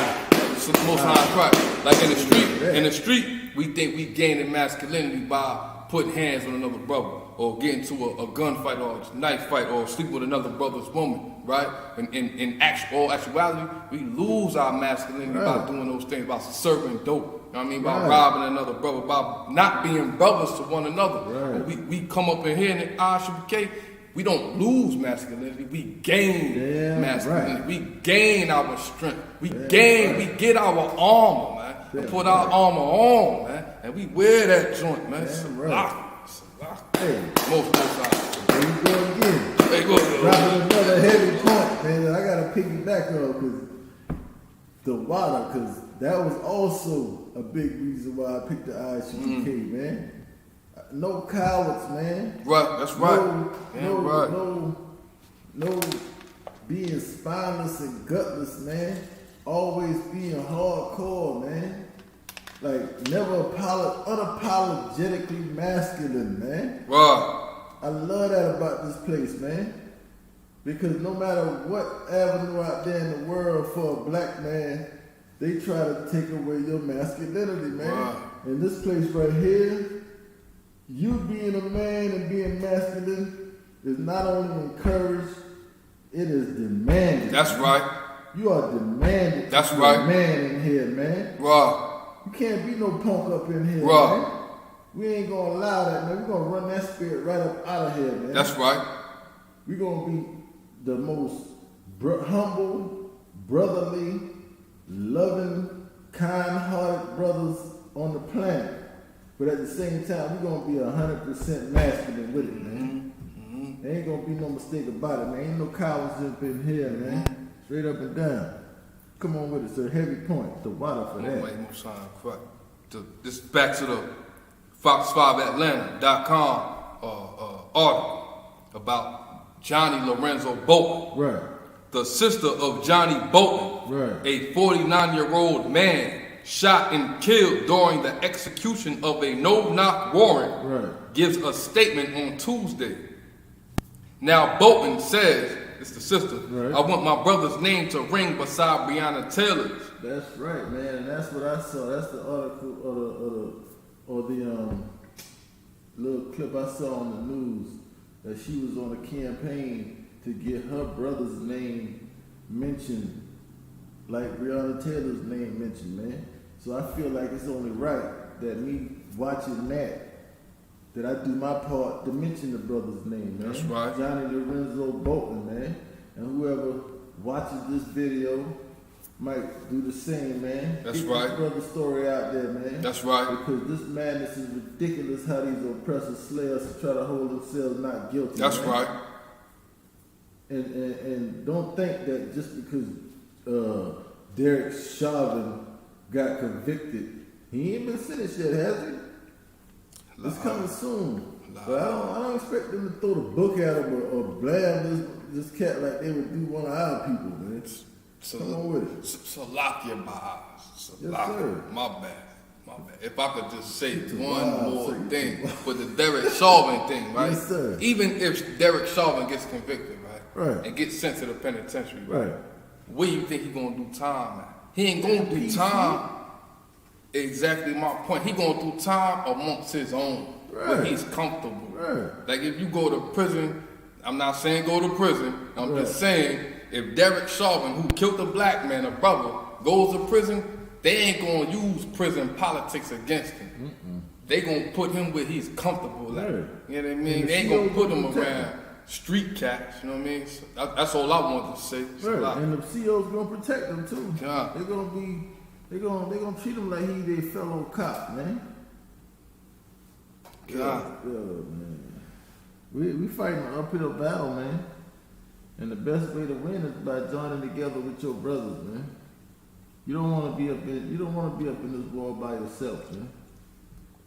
It's the Most High Christ. Like in the street, we think we gaining masculinity by putting hands on another brother, or get into a gunfight or a knife fight, or sleep with another brother's woman, right? In actuality, we lose our masculinity by doing those things, by serving dope. You know what I mean? By robbing another brother, by not being brothers to one another. But we come up in here in the Isupk, we don't lose masculinity, we gain masculinity. We gain our strength. We get our armor, man. We put our armor on, man. And we wear that joint, man. Hey. Most times. There you go again. There you go. Dropping another heavy point, man, that I gotta piggyback on, because the water, because that was also a big reason why I picked the Isupk, man. No cowards, man. Right, that's right. No being spineless and gutless, man. Always being hardcore, man. Like, never unapologetically masculine, man. Right. I love that about this place, man. Because no matter what avenue out there in the world for a black man, they try to take away your masculinity, man. Right. And this place right here, you being a man and being masculine is not only encouraged, it is demanded. That's right. You are demanded. That's to be right. A man in here, man. Right. You can't be no punk up in here, Right. man. We ain't gonna allow that, man. We're gonna run that spirit right up out of here, man. That's right. We're gonna be the most humble, brotherly, loving, kind-hearted brothers on the planet. But at the same time, we're gonna be 100% masculine with it, man. There ain't gonna be no mistake about it, man. Ain't no cowards up in here, man. Straight up and down. Come on with it, sir. Heavy point. The water for that. This back to the Fox5Atlanta.com article about Johnny Lorenzo Bolton. Right. The sister of Johnny Bolton, Right. a 49-year-old man shot and killed during the execution of a no-knock warrant, Right. gives a statement on Tuesday. Now Bolton says, it's the sister, Right. I want my brother's name to ring beside Breonna Taylor's. That's right, man, and that's what I saw. That's the article or the little clip I saw on the news, that she was on a campaign to get her brother's name mentioned, like Breonna Taylor's name mentioned, man. So I feel like it's only right that me watching that I do my part to mention the brother's name, man. That's right. Johnny Lorenzo Bolton, man. And whoever watches this video might do the same, man. That's Get right. this brother's story out there, man. That's right. Because this madness is ridiculous how these oppressors slay us and try to hold themselves not guilty. That's man. right. And don't think that just because Derek Chauvin got convicted, he ain't been sentenced yet, has he? It's coming soon. But I don't expect them to throw the book at him or blame this cat like they would do one of our people, man. Come on with it. Salakia Bahas. Yes, sir. My bad. If I could just say one wild, more sir. thing with the Derek Chauvin thing, right? Yes, sir. Even if Derek Chauvin gets convicted, right? Right. And gets sent to the penitentiary, Right. where you think he gonna do time at? He ain't gonna do time. Exactly my point. He gonna do time amongst his own, where Right. he's comfortable. Right. Like if you go to prison, I'm not saying go to prison. I'm Right. just saying if Derek Chauvin, who killed a black man, a brother, goes to prison, they ain't gonna use prison politics against him. They gonna put him where he's comfortable. Like, Right. you know what I And mean? the They ain't gonna COs put him gonna protect around street cats. You know what I mean? So that's all I wanted to say. It's a Right. lot. And the CO's gonna protect them too. Yeah. They're gonna treat him like he their fellow cop, man. Yeah. Man. We fighting an uphill battle, man. And the best way to win is by joining together with your brothers, man. You don't want to be up in this war by yourself, man.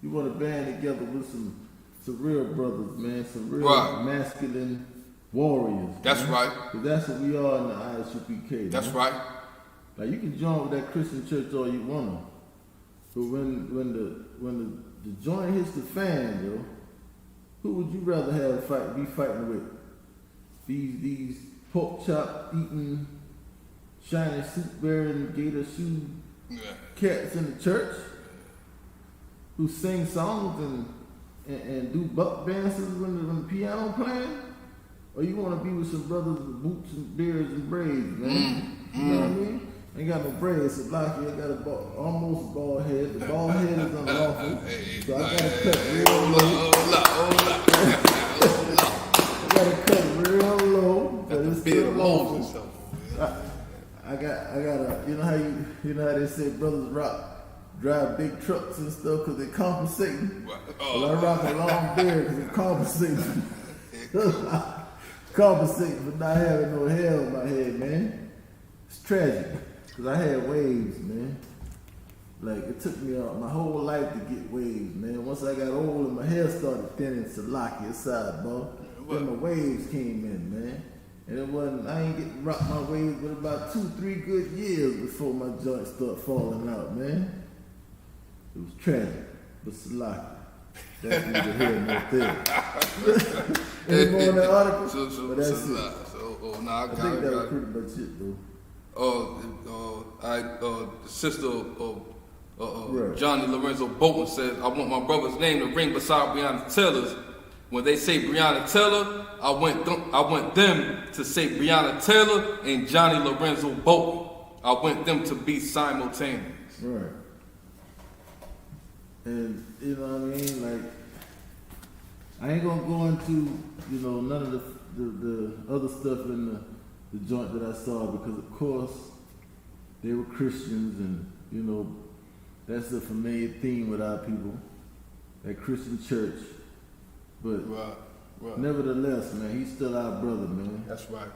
You want to band together with some real brothers, man. Some real Right. masculine warriors. That's man. right. 'Cause that's what we are in the ISUPK. That's man. right. Like you can join with that Christian church all you wanna, but when the joint hits the fan, yo, Who would you rather be fighting with? These pork chop eating, shiny suit bearing, gator shoe cats in the church who sing songs and do buck dances when the piano playing? Or you want to be with some brothers with boots and beards and braids, man? You know what I mean? Ain't got no braids, so like I got almost bald head. The bald head is unlawful, so I gotta cut real low. I gotta cut real low, but it's still lawful. I got a, you know how they say brothers drive big trucks and stuff because they compensating. Well, I rock a long beard because I'm compensating. Compensating for not having no hair on my head, man. It's tragic. Cause I had waves, man. Like it took me my whole life to get waves, man. Once I got old and my hair started thinning, Salaki aside, bro. Then my waves came in, man. And it wasn't. I ain't get to rock my waves but about 2-3 good years before my joints start falling out, man. It was tragic, but Salaki. That's neither here nor there. Any more in that article? But that's it. I think that was pretty much it, though. The sister of right. Johnny Lorenzo Bolton said, I want my brother's name to ring beside Breonna Taylor's. When they say Breonna Taylor, I want them to say Breonna Taylor and Johnny Lorenzo Bolton. I want them to be simultaneous. Right. And you know what I mean? Like, I ain't gonna go into, none of the other stuff in the joint that I saw, because of course they were Christians, and that's a familiar theme with our people, that Christian church. But right. Nevertheless, man, he's still our brother, man. That's right.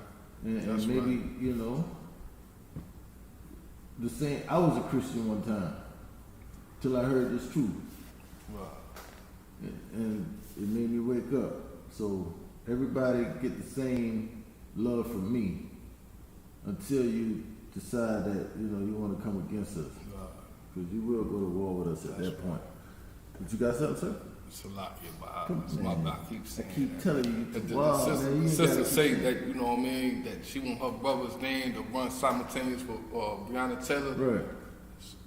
And maybe the same. I was a Christian one time till I heard this truth, and it made me wake up. So everybody get the same love from me until you decide that you want to come against us, because you will go to war with us at that point. But you got something, sir? It's a lot here, but I keep saying. I keep telling you. The sister say that that she want her brother's name to run simultaneous with Breonna Taylor. Right.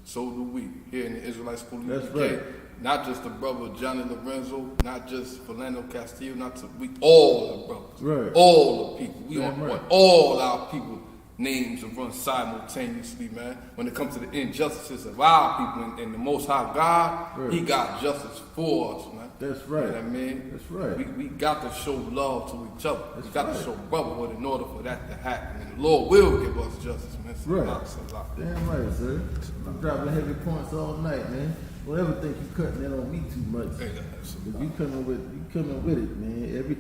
So do we here in the Israelite School. That's right. Not just the brother Johnny Lorenzo, not just Philando Castillo, we all the brothers, right? All the people. We want all our people names to run simultaneously, man. When it comes to the injustices of our people and the Most High God, He got justice for us, man. That's right. You know what I mean? That's right. We got to show love to each other. We got to show brotherhood in order for that to happen. And the Lord will give us justice, man. Damn right, sir. I'm dropping heavy points all night, man. Don't ever think you cutting in on me too much. But you coming with it, man. Every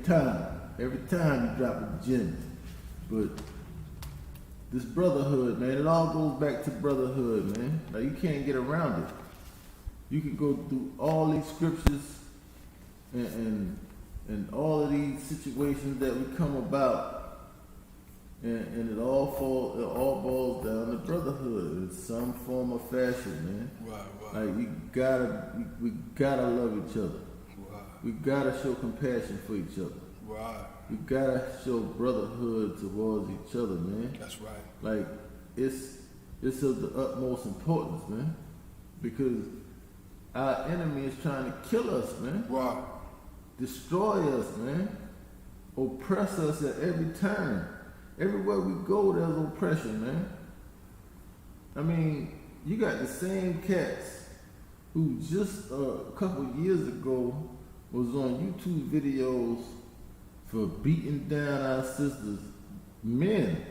time you drop a gem. But this brotherhood, man, it all goes back to brotherhood, man. Now you can't get around it. You can go through all these scriptures and all of these situations that we come about, and it all boils down to brotherhood in some form or fashion, man. Right. Like we gotta love each other. Right. We gotta show compassion for each other. Right. We gotta show brotherhood towards each other, man. That's right. Like it's of the utmost importance, man, because our enemy is trying to kill us, man. Right. Destroy us, man. Oppress us at every turn. Everywhere we go, there's oppression, man. I mean, you got the same cats who just a couple years ago was on YouTube videos for beating down our sisters, men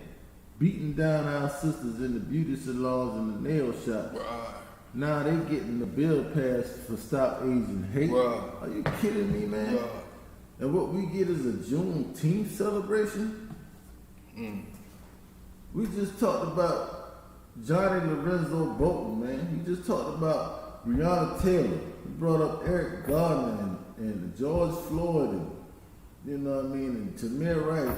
beating down our sisters in the beauty salons and the nail shop. Right. Now they getting the bill passed for Stop Asian Hate. Right. Are you kidding me, man? Right. And what we get is a Juneteenth celebration? We just talked about Johnny Lorenzo Bolton, man. We just talked about Breonna Taylor. We brought up Eric Garner and George Floyd and, and Tamir Wright,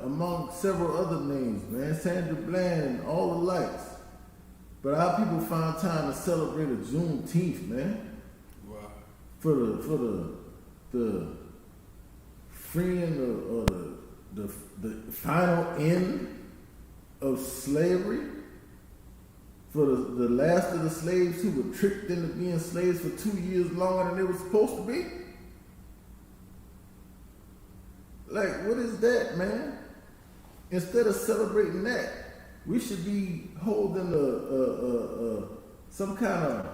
among several other names, man. Sandra Bland and all the likes. But our people found time to celebrate a Juneteenth, man. Right. For the freeing the final end of slavery for the last of the slaves who were tricked into being slaves for 2 years longer than they were supposed to be? Like, what is that, man? Instead of celebrating that, we should be holding some kind of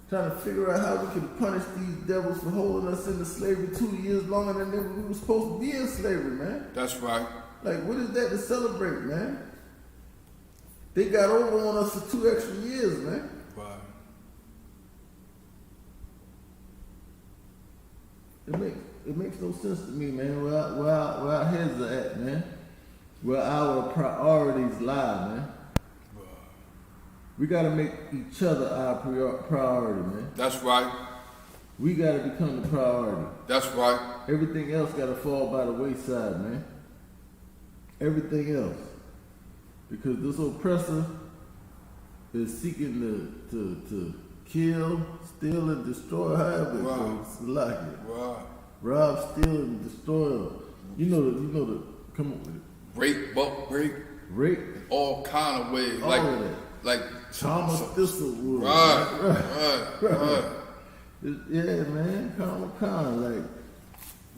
trying to figure out how we can punish these devils for holding us into slavery 2 years longer than we were supposed to be in slavery, man. That's right. Like, what is that to celebrate, man? They got over on us for 2 extra years, man. Right. It makes no sense to me, man. Where our heads are at, man. Where our priorities lie, man. We gotta make each other our priority, man. That's right. We gotta become the priority. That's right. Everything else gotta fall by the wayside, man. Everything else. Because this oppressor is seeking to kill, steal, and destroy, however it goes. Like it. Right. Rob, steal, and destroy. You know the come on with it. Rape, buck break. Rape. All kind of ways. All of that. Like Thomas Thistlewood. Right. Yeah, man. Kind. Like,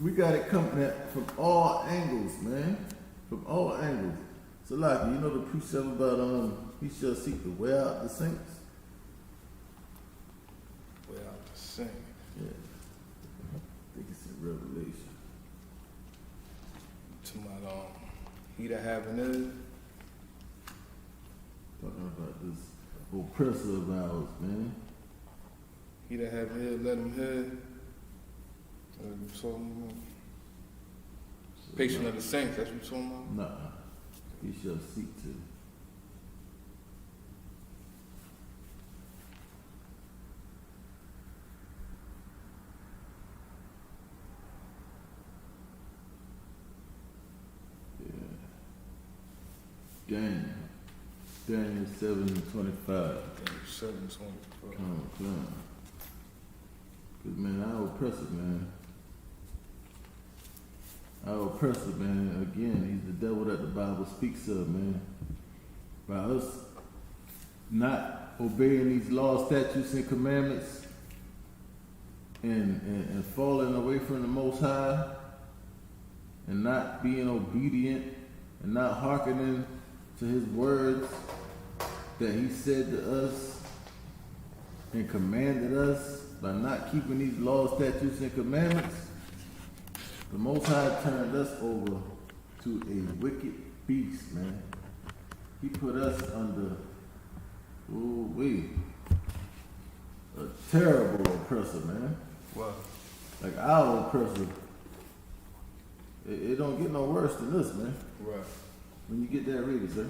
we got it coming at from all angles, man. From all angles. So, like, you know the precept about he shall seek to wear out the saints. Wear out the saints. Yeah. I think it's in Revelation. To my he that have an ear. Talking about this oppressor of ours, man. He that have an ear, let him hear. Patient of the saints, that's what you're talking about? Nah. He shall seek to. Yeah. Daniel 7:25. Daniel 7:25. Come on. Cause man, our oppressor, man. Our oppressor, man, again, he's the devil that the Bible speaks of, man. By us not obeying these laws, statutes, and commandments and falling away from the Most High and not being obedient and not hearkening to his words that he said to us and commanded us, by not keeping these laws, statutes, and commandments, the Most High turned us over to a wicked beast, man. He put us under, a terrible oppressor, man. What? Like our oppressor. It don't get no worse than this, man. Right. When you get that, read it, sir.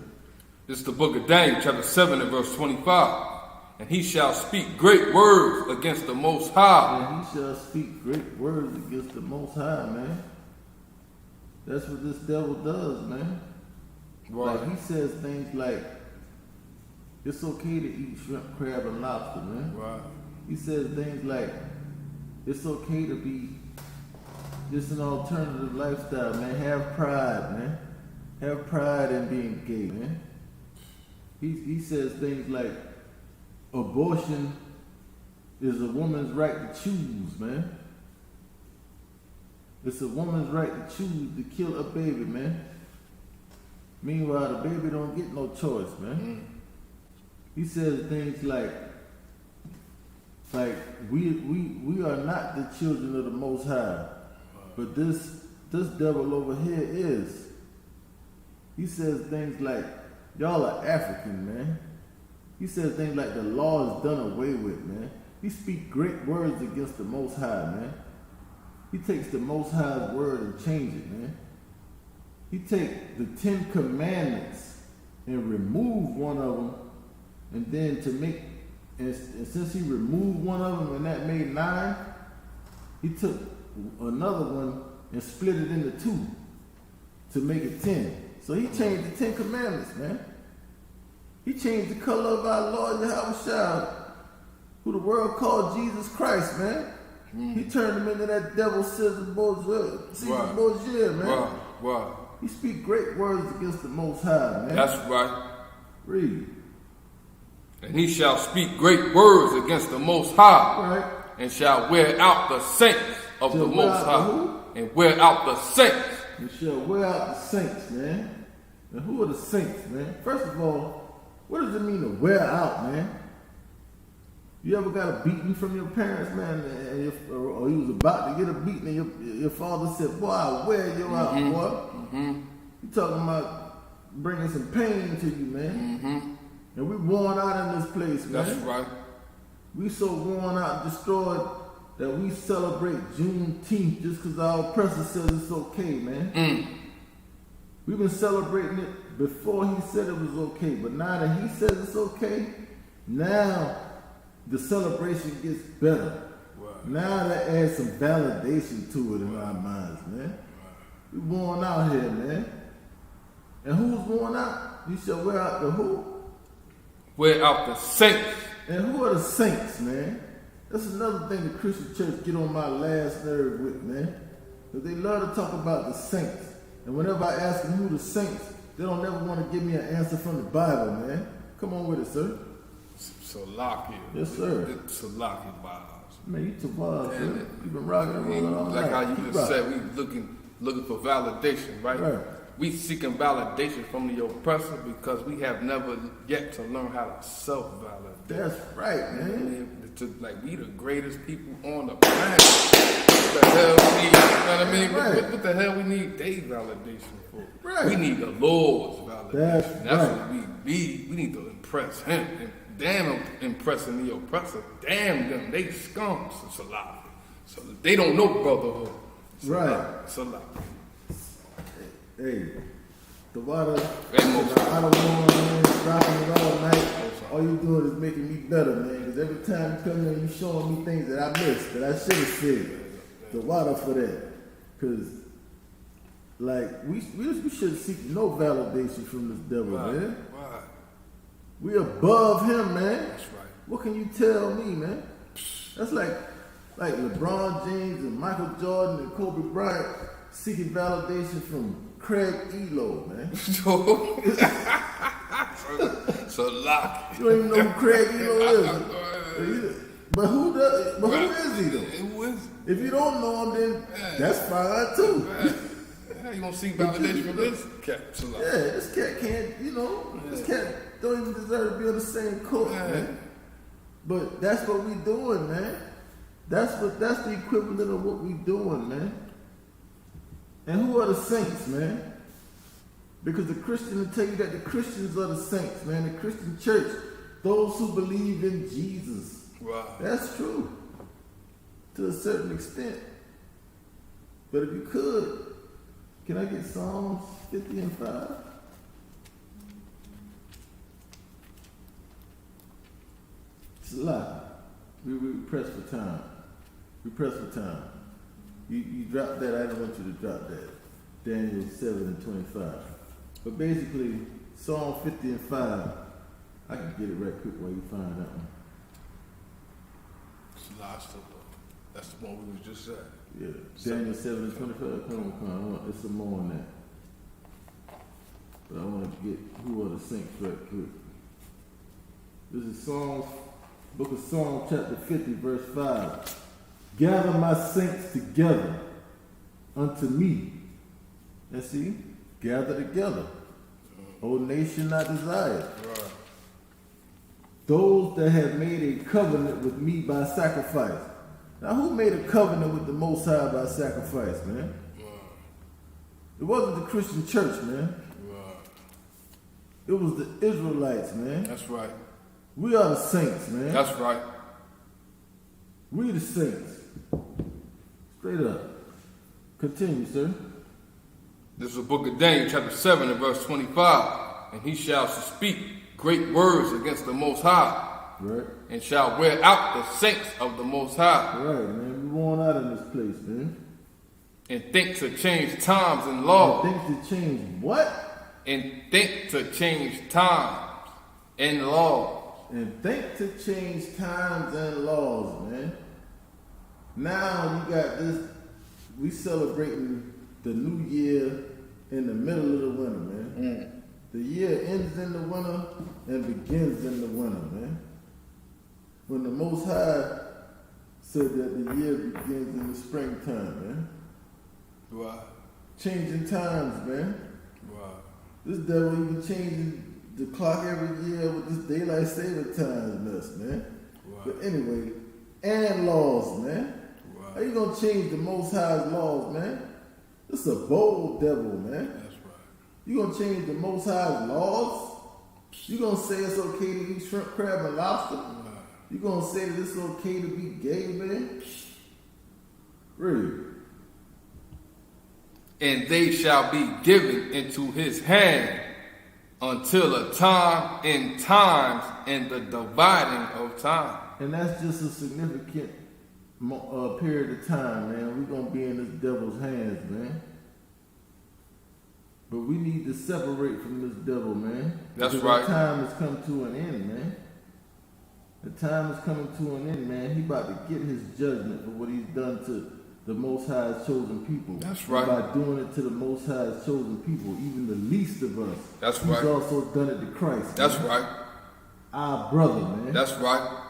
This is the book of Daniel, chapter 7 and verse 25. And he shall speak great words against the Most High. And he shall speak great words against the Most High, man. That's what this devil does, man. Right. Like, he says things like, it's okay to eat shrimp, crab, and lobster, man. Right. He says things like, it's okay to be just an alternative lifestyle, man. Have pride, man. Have pride in being gay, man. He says things like, abortion is a woman's right to choose, man. It's a woman's right to choose to kill a baby, man. Meanwhile, the baby don't get no choice, man. He says things like we are not the children of the Most High, but this devil over here is. He says things like, y'all are African, man. He says things like the law is done away with, man. He speaks great words against the Most High, man. He takes the Most High's word and change it, man. He takes the 10 Commandments and remove one of them, and then and since he removed one of them and that made 9, he took another one and split it into 2 to make it 10. So he changed the 10 Commandments, man. He changed the color of our Lord Yahushua, who the world called Jesus Christ, man. He turned them into that devil Caesar Borgia, man. Right. He speak great words against the Most High, man. That's right. Read. And he shall speak great words against the Most High, Right. and shall wear out the saints of the Shall wear Most out the High. who? And wear out the saints. You shall wear out the saints, man. And who are the saints, man? First of all, what does it mean to wear out, man? You ever got a beating from your parents, man, or you was about to get a beating, and your father said, "Boy, I'll wear you out, boy." You talking about bringing some pain to you, man. And we worn out in this place, man. That's right. We so worn out and destroyed that we celebrate Juneteenth just because our oppressor says it's okay, man. We've been celebrating it before he said it was okay, but now that he says it's okay, now the celebration gets better. Right. Now that adds some validation to it in our minds, man. We worn out here, man. And who's worn out? You shall wear out the who? Wear out the saints. And who are the saints, man? That's another thing the Christian church get on my last nerve with, man. Because they love to talk about the saints. And whenever I ask them who the saints, they don't never want to give me an answer from the Bible, man. Come on with it, sir. Salaki. Yes, sir. Salaki vibes. Man, you too wild, sir. You been rocking and rolling all Like night. how you Keep just rocking. said, we looking for validation, right? Right. We seeking validation from the oppressor because we have never yet to learn how to self-validate. That's right, man. Like we the greatest people on the planet. What the hell we need? You know what I mean? Right. What the hell we need their validation for? Right. We need the Lord's validation. That's what we need. We need to impress Him. And damn impressing the oppressor. Damn them. They scums. It's a lot. So they don't know brotherhood. Right. It's a lot. Hey, the water, Hey, Mo. I don't know, man, dropping it all night. All you doing is making me better, man. Because every time you come in, you showing me things that I missed, that I should have said. The water for that. Because, like, we should seek no validation from this devil, man. Right. We above him, man. That's right. What can you tell me, man? That's like LeBron James and Michael Jordan and Kobe Bryant seeking validation from Craig Elo, man. So lock. You don't even know who Craig Elo is. But who is he though? Who is it? If you don't know him, then that's fine too. How you gonna seek validation from this cat? So lock. Yeah, this cat can't, this cat don't even deserve to be on the same court, man. But that's what we doing, man. That's the equivalent of what we doing, man. And who are the saints, man? Because the Christian will tell you that the Christians are the saints, man. The Christian church, those who believe in Jesus. Wow. That's true. To a certain extent. But if you could, can I get Psalms 50 and 5? It's a lot. We press for time. We press for time. You dropped that. I didn't want you to drop that. Daniel 7 and 25. But basically, Psalm 50 and 5. I can get it right quick while you find that one. It's lost of That's the one we was just saying. Yeah. Daniel 7 and 25. Come on. It's some more on that. But I want to get who are the saints right quick. This is Book of Psalms, chapter 50, verse 5. Gather my saints together unto me. And see, gather together. O nation I desire. Right. Those that have made a covenant with me by sacrifice. Now, who made a covenant with the Most High by sacrifice, man? Right. It wasn't the Christian church, man. Right. It was the Israelites, man. That's right. We are the saints, man. That's right. We the saints. Straight up. Continue, sir. This is the book of Daniel, chapter 7 and verse 25. And he shall speak great words against the Most High. Right. And shall wear out the saints of the Most High. Right, man. We worn out in this place, man. And think to change times and laws. Think to change what? And think to change times and laws. And think to change times and laws, man. Now you got this. We celebrating the new year in the middle of the winter, man. The year ends in the winter and begins in the winter, man. When the Most High said that the year begins in the springtime, man. Right. Changing times, man. Right. This devil even changing the clock every year with this daylight saving time mess, man. Right. But anyway, and laws, man. Right. How you gonna change the Most High's laws, man? This is a bold devil, man. That's right. You gonna change the Most High's laws? You gonna say it's okay to eat shrimp, crab, and lobster? Right. You gonna say that it's okay to be gay, man? Really? And they shall be given into his hand until a time in times and the dividing of time. And that's just a significant period of time, man. We're going to be in this devil's hands, man. But we need to separate from this devil, man. That's because right. The time has come to an end, man. The time is coming to an end, man. He about to get his judgment for what he's done to the Most High's chosen people. That's right. By doing it to the Most High's chosen people, even the least of us. That's He's right. also done it to Christ. That's man. right. Our brother, man. That's right.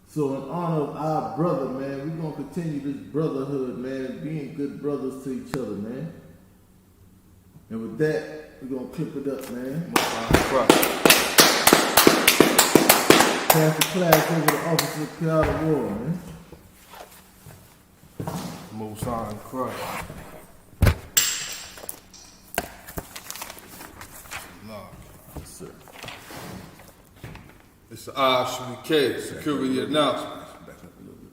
So in honor of our brother, man, we're going to continue this brotherhood, man, being good brothers to each other, man. And with that, we're going to clip it up, man. Right. Pass the class over to Officer Piata War, man. Most High in Christ. Lord. Yes, sir. It's the Isupk security announcement. Back up a little bit.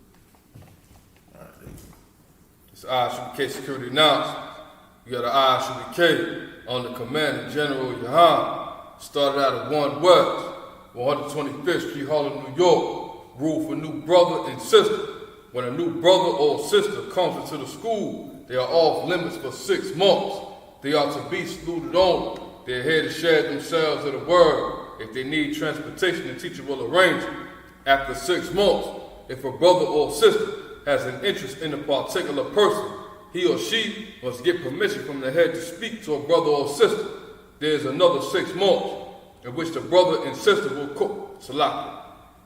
All right, there you go. It's the Isupk security announcement. You got the Isupk on the Commander General Yahan. Started out at 1 West, 125th Street, Harlem, New York. Rule for new brother and sister. When a new brother or sister comes into the school, they are off limits for 6 months. They are to be saluted only. They are here to share themselves of the word. If they need transportation, the teacher will arrange it. After 6 months, if a brother or sister has an interest in a particular person, he or she must get permission from the head to speak to a brother or sister. There is another 6 months in which the brother and sister will court.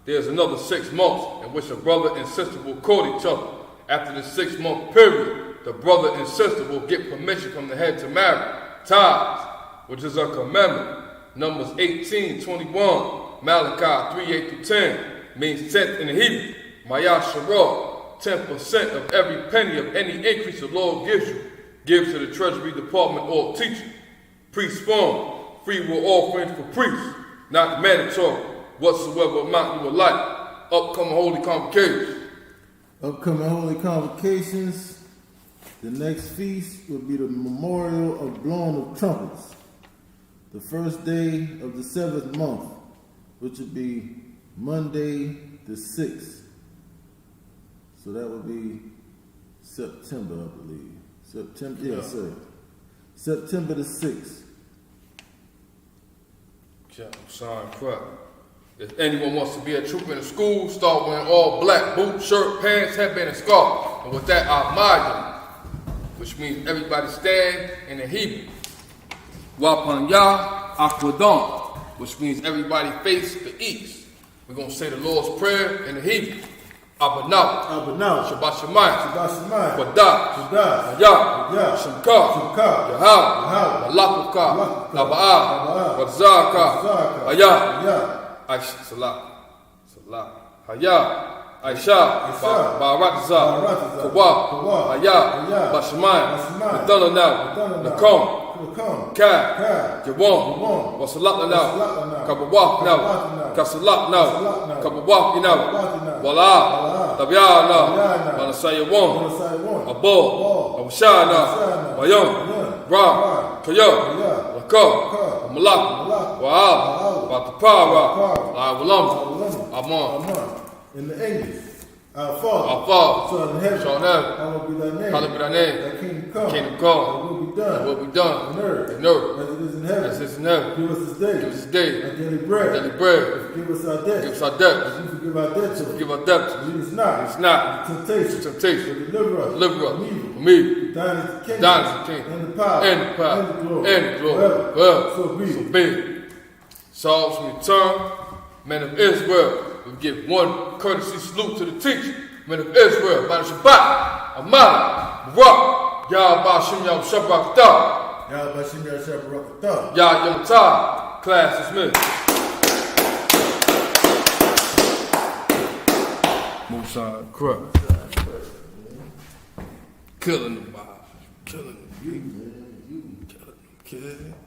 There is another 6 months in which a brother and sister will court each other. After the 6 month period, the brother and sister will get permission from the head to marry. Tues, which is a commandment. Numbers 18:21, Malachi 3:8-10, means 10th in Hebrew. Maya Sharah, 10% of every penny of any increase the Lord gives you, give to the Treasury Department or teacher. Priest fund, free will offerings for priests, not mandatory, whatsoever amount you would like. Upcoming holy convocations. Upcoming holy convocations. The next feast will be the memorial of blowing of trumpets. The first day of the 7th month, which would be Monday the 6th. So that would be September, I believe. September, yes, sir. September the 6th. Sign crap. If anyone wants to be a trooper in the school, start wearing all black, boots, shirt, pants, headband, and scarf. And with that, I'll which means everybody stand in the Hebrew. Wapanya Aquadon, which means everybody face the east. We're going to say the Lord's Prayer in the Hebrew. Abanaw, Shabbat Shemayim, Badah, Hayah, Shemka, Yahab, Malakukah, Naba'ah, Wadzaka, Hayah, Salah, Hayah, Aisha, Ba'aratza, Kawah, Hayah, Bashamayim, Nadana, Nakom, Kai, Jawon, Wasalat now, Kabawak now, Kasalat now, Kabawak now, Wala, Tabia now, Manasaya Won, Abo, Awashah now, Mayom, Ra, Kayo, Lako, Malak, Waal, Batapara, Awalam, Amon. In the English. Our Father, Our Father, Son in heaven, Son in heaven, hallowed be thy name. hallowed be thy name. Thy kingdom come. Kingdom come. Thy will be done. Thy will be done. On earth. In earth. As it is in heaven. As it is in heaven. Give us this day. Give us this day our daily bread. our daily bread. Forgive us our debts. Give us our debts. As we forgive our debtors. Forgive our debtors. Lead us not. Lead us not into temptation. into temptation. But deliver us. Deliver us from evil. from evil. Thine is the kingdom. Thine is the kingdom. And the power. And the power. And the glory. And the glory. Forever. Forever. So be it. So be it. Psalms from return. Men of Israel, we give one courtesy salute to the teacher. Men of Israel, by the Shabbat, Amala, Barak, Yah Bashim Yah Shabbat, Yah Bashim Yah Shabbat. Yah Yom Tah, class dismissed. Moosad Christ. Killing the vibes. Killing the people. Killing them kids.